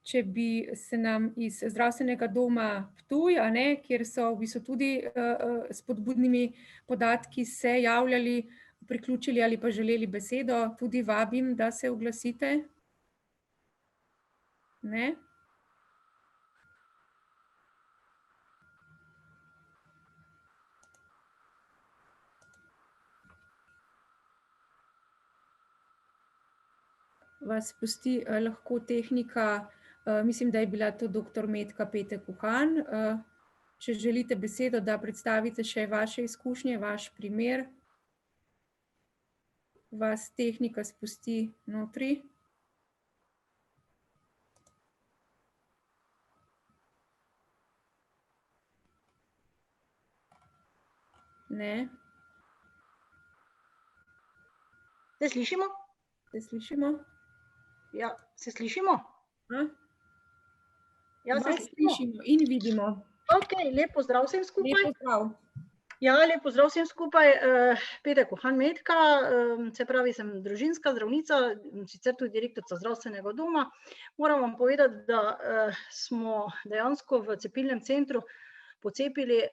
če bi se nam iz zdravstvenega doma Ptuj, kjer so v bistvu tudi spodbudnimi podatki se javljali, priključili ali pa želeli besedo, tudi vabim, da se oglasite. Ne? Vas pusti lahko tehnika, mislim, da je bila to dr. Metka Petek-Uhan. Če želite besedo, da predstavite še vaše izkušnje, vaš primer, vas tehnika spusti notri. Ne. Se slišimo? Se slišimo? Ja, se slišimo? Ja, se slišimo in vidimo. Ok, lep pozdrav vsem skupaj. Lep pozdrav. Ja, lep pozdrav vsem skupaj. Petek-Uhan Metka, se pravi, sem družinska zdravnica, sicer tudi direktorica zdravstvenega doma. Moram vam povedati, da smo dejansko v cepilnem centru pocepili,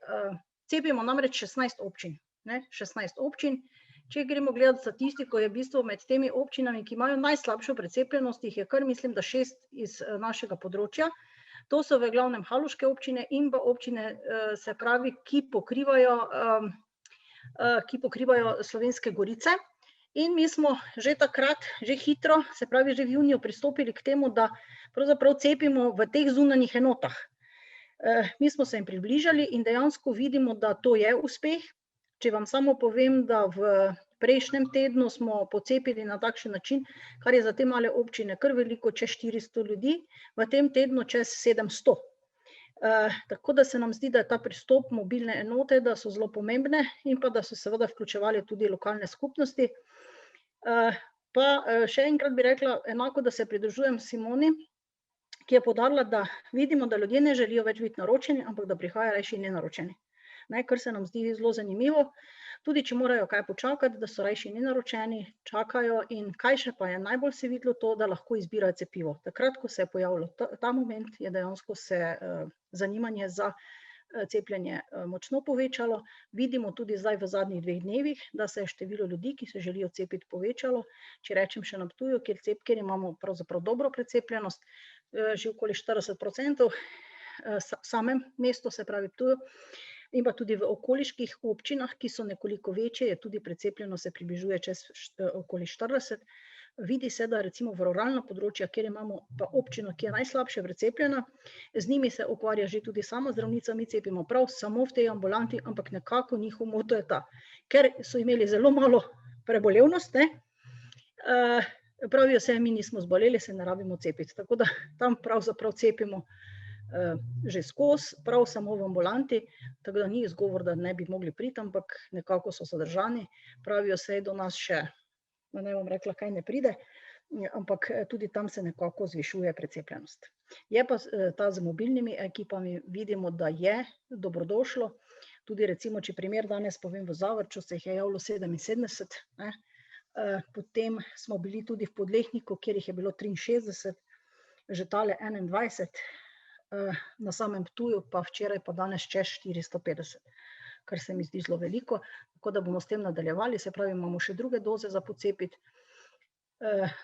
cepimo namreč 16 občin. 16 občin. Če gremo gledati statistiko, je v bistvu med temi občinami, ki imajo najslabšo precepljenost, jih je kar mislim, da 6 iz našega področja. To so v glavnem haloške občine in pa občine, se pravi, ki pokrivajo Slovenske Gorice. In mi smo že takrat, že hitro, se pravi, že v juniju pristopili k temu, da pravzaprav cepimo v teh zunanjih enotah. Mi smo se jim približali in dejansko vidimo, da to je uspeh. Če vam samo povem, da v prejšnjem tednu smo pocepili na takšen način, kar je za te male občine kar veliko, čez 400 ljudi, v tem tednu čez 700. Tako da se nam zdi, da je ta pristop mobilne enote, da so zelo pomembne in pa da so seveda vključevali tudi lokalne skupnosti. Pa še enkrat bi rekla, enako, da se pridružujem Simoni, ki je poudarila, da vidimo, da ljudje ne želijo več biti naročeni, ampak da prihajajo rajši nenaročeni. Kar se nam zdi zelo zanimivo, tudi če morajo kaj počakati, da so rajši nenaročeni, čakajo in kaj še pa je najbolj se videlo to, da lahko izbirajo cepivo. Takrat, ko se je pojavilo ta moment, je dejansko se zanimanje za cepljenje močno povečalo. Vidimo tudi zdaj v zadnjih 2 dnevih, da se je število ljudi, ki se želijo cepiti, povečalo. Če rečem še na Ptuju, kjer imamo pravzaprav dobro precepljenost, že okoli 40%, v samem mestu, se pravi Ptuju, in pa tudi v okoliških občinah, ki so nekoliko večje, je tudi precepljeno, se približuje čez okoli 40. Vidi se, da recimo v ruralna področja, kjer imamo pa občino, ki je najslabše precepljena, z njimi se ukvarja že tudi sama zdravnica, mi cepimo prav samo v tej ambulanti, ampak nekako njihov moto je ta, ker so imeli zelo malo prebolevnost, pravijo se, mi nismo zboleli, se ne rabimo cepiti, tako da tam pravzaprav cepimo že skozi, prav samo v ambulanti, tako da ni izgovor, da ne bi mogli priti, ampak nekako so zadržani, pravijo se, do nas še, ne bom rekla, kaj ne pride, ampak tudi tam se nekako zvišuje precepljenost. Je pa ta z mobilnimi ekipami, vidimo, da je dobrodošlo, tudi recimo, če primer danes povem, v Zavrču se jih je javilo 77, potem smo bili tudi v Podlehniku, kjer jih je bilo 63, Žetale 21, na samem Ptuju pa včeraj pa danes čez 450, kar se mi zdi zelo veliko, tako da bomo s tem nadaljevali, se pravi, imamo še druge doze za pocepiti.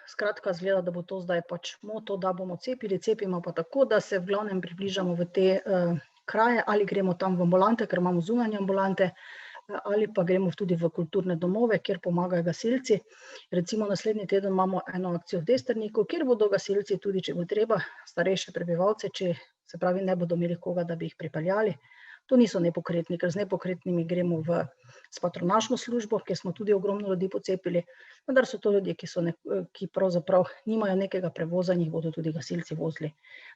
Skratka, zgleda, da bo to zdaj pač moto, da bomo cepimo pa tako, da se v glavnem približamo v te kraje, ali gremo tam v ambulante, ker imamo zunanje ambulante, ali pa gremo tudi v kulturne domove, kjer pomagajo gasilci. Recimo naslednji teden imamo eno akcijo v Destrniku, kjer bodo gasilci tudi, če bo treba, starejše prebivalce, če se pravi ne bodo imeli koga, da bi jih pripeljali. To niso nepokretni, ker z nepokretnimi gremo s patronažno službo, kjer smo tudi ogromno ljudi pocepili, vendar so to ljudje, ki pravzaprav nimajo nekega prevoza in jih bodo tudi gasilci vozili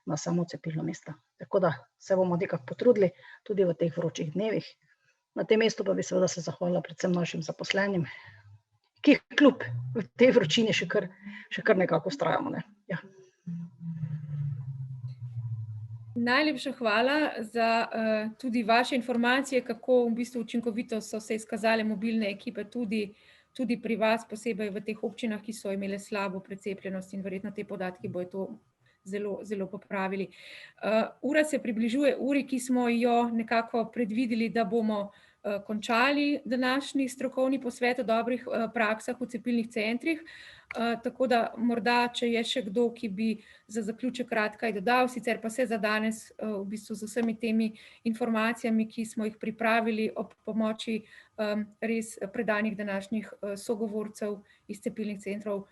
na samo cepilno mesto. Tako da se bomo nekako potrudili tudi v teh vročih dnevih. Na tem mestu pa bi seveda se zahvalila predvsem našim zaposlenim, ki kljub v tej vročini še kar nekako vztrajamo, ne. Ja. Najlepša hvala za tudi vaše informacije, kako v bistvu učinkovito so se izkazale mobilne ekipe tudi pri vas, posebej v teh občinah, ki so imele slabo precepljenost in verjetno te podatki bojo to zelo, zelo popravili. Ura se približuje uri, ki smo jo nekako predvideli, da bomo končali današnji strokovni posvet o dobrih praksah v cepilnih centrih. Tako da morda, če je še kdo, ki bi za zaključek rad kaj dodal, sicer pa se za danes v bistvu z vsemi temi informacijami, ki smo jih pripravili ob pomoči res predanih današnjih sogovorcev iz cepilnih centrov,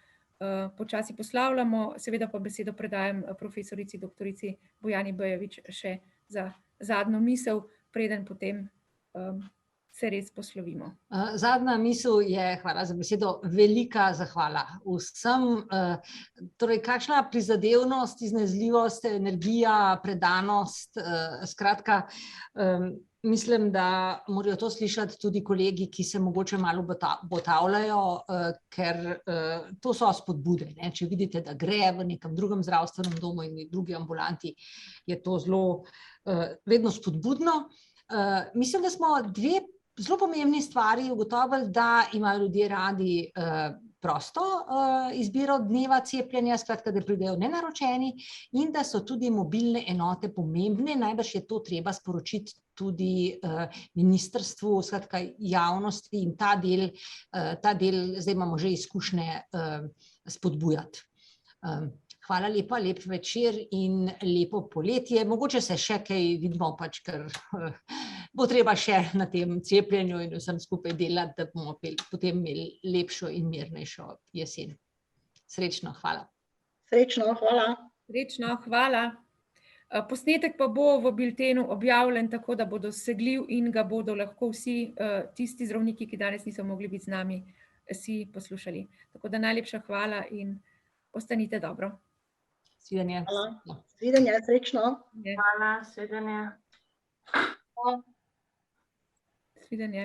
počasi poslavljamo. Seveda pa besedo predajam profesorici doktorici Bojani Bejović še za zadnjo misel, preden potem se res poslovimo. Zadnja misel je, hvala za besedo, velika zahvala vsem. Torej, kakšna prizadevnost, iznajdljivost, energija, predanost, skratka, mislim, da morajo to slišati tudi kolegi, ki se mogoče malo botavljajo, ker to so spodbude, ne. Če vidite, da gre v nekem drugem zdravstvenem domu in v drugi ambulanti, je to vedno spodbudno. Mislim, da smo dve zelo pomembni stvari ugotovili, da imajo ljudje radi prosto izbiro dneva cepljenja, skratka, da pridejo nenaročeni in da so tudi mobilne enote pomembne. Najbrž je to treba sporočiti tudi ministrstvu, skratka javnosti in ta del, zdaj imamo že izkušnje, spodbujati. Hvala lepa, lep večer in lepo poletje. Mogoče se še kaj vidimo, pač, ker bo treba še na tem cepljenju in vsem skupaj delati, da bomo potem imeli lepšo in mirnejšo jesen. Srečno, hvala. Srečno, hvala. Srečno, hvala. Posnetek pa bo v biltenu objavljen, tako da bo dosegljiv in ga bodo lahko vsi tisti zdravniki, ki danes niso mogli biti z nami, si poslušali. Tako da najlepša hvala in ostanite dobro. Svidenje. Hvala. Svidenje, srečno. Hvala, svidenje. Svidenje.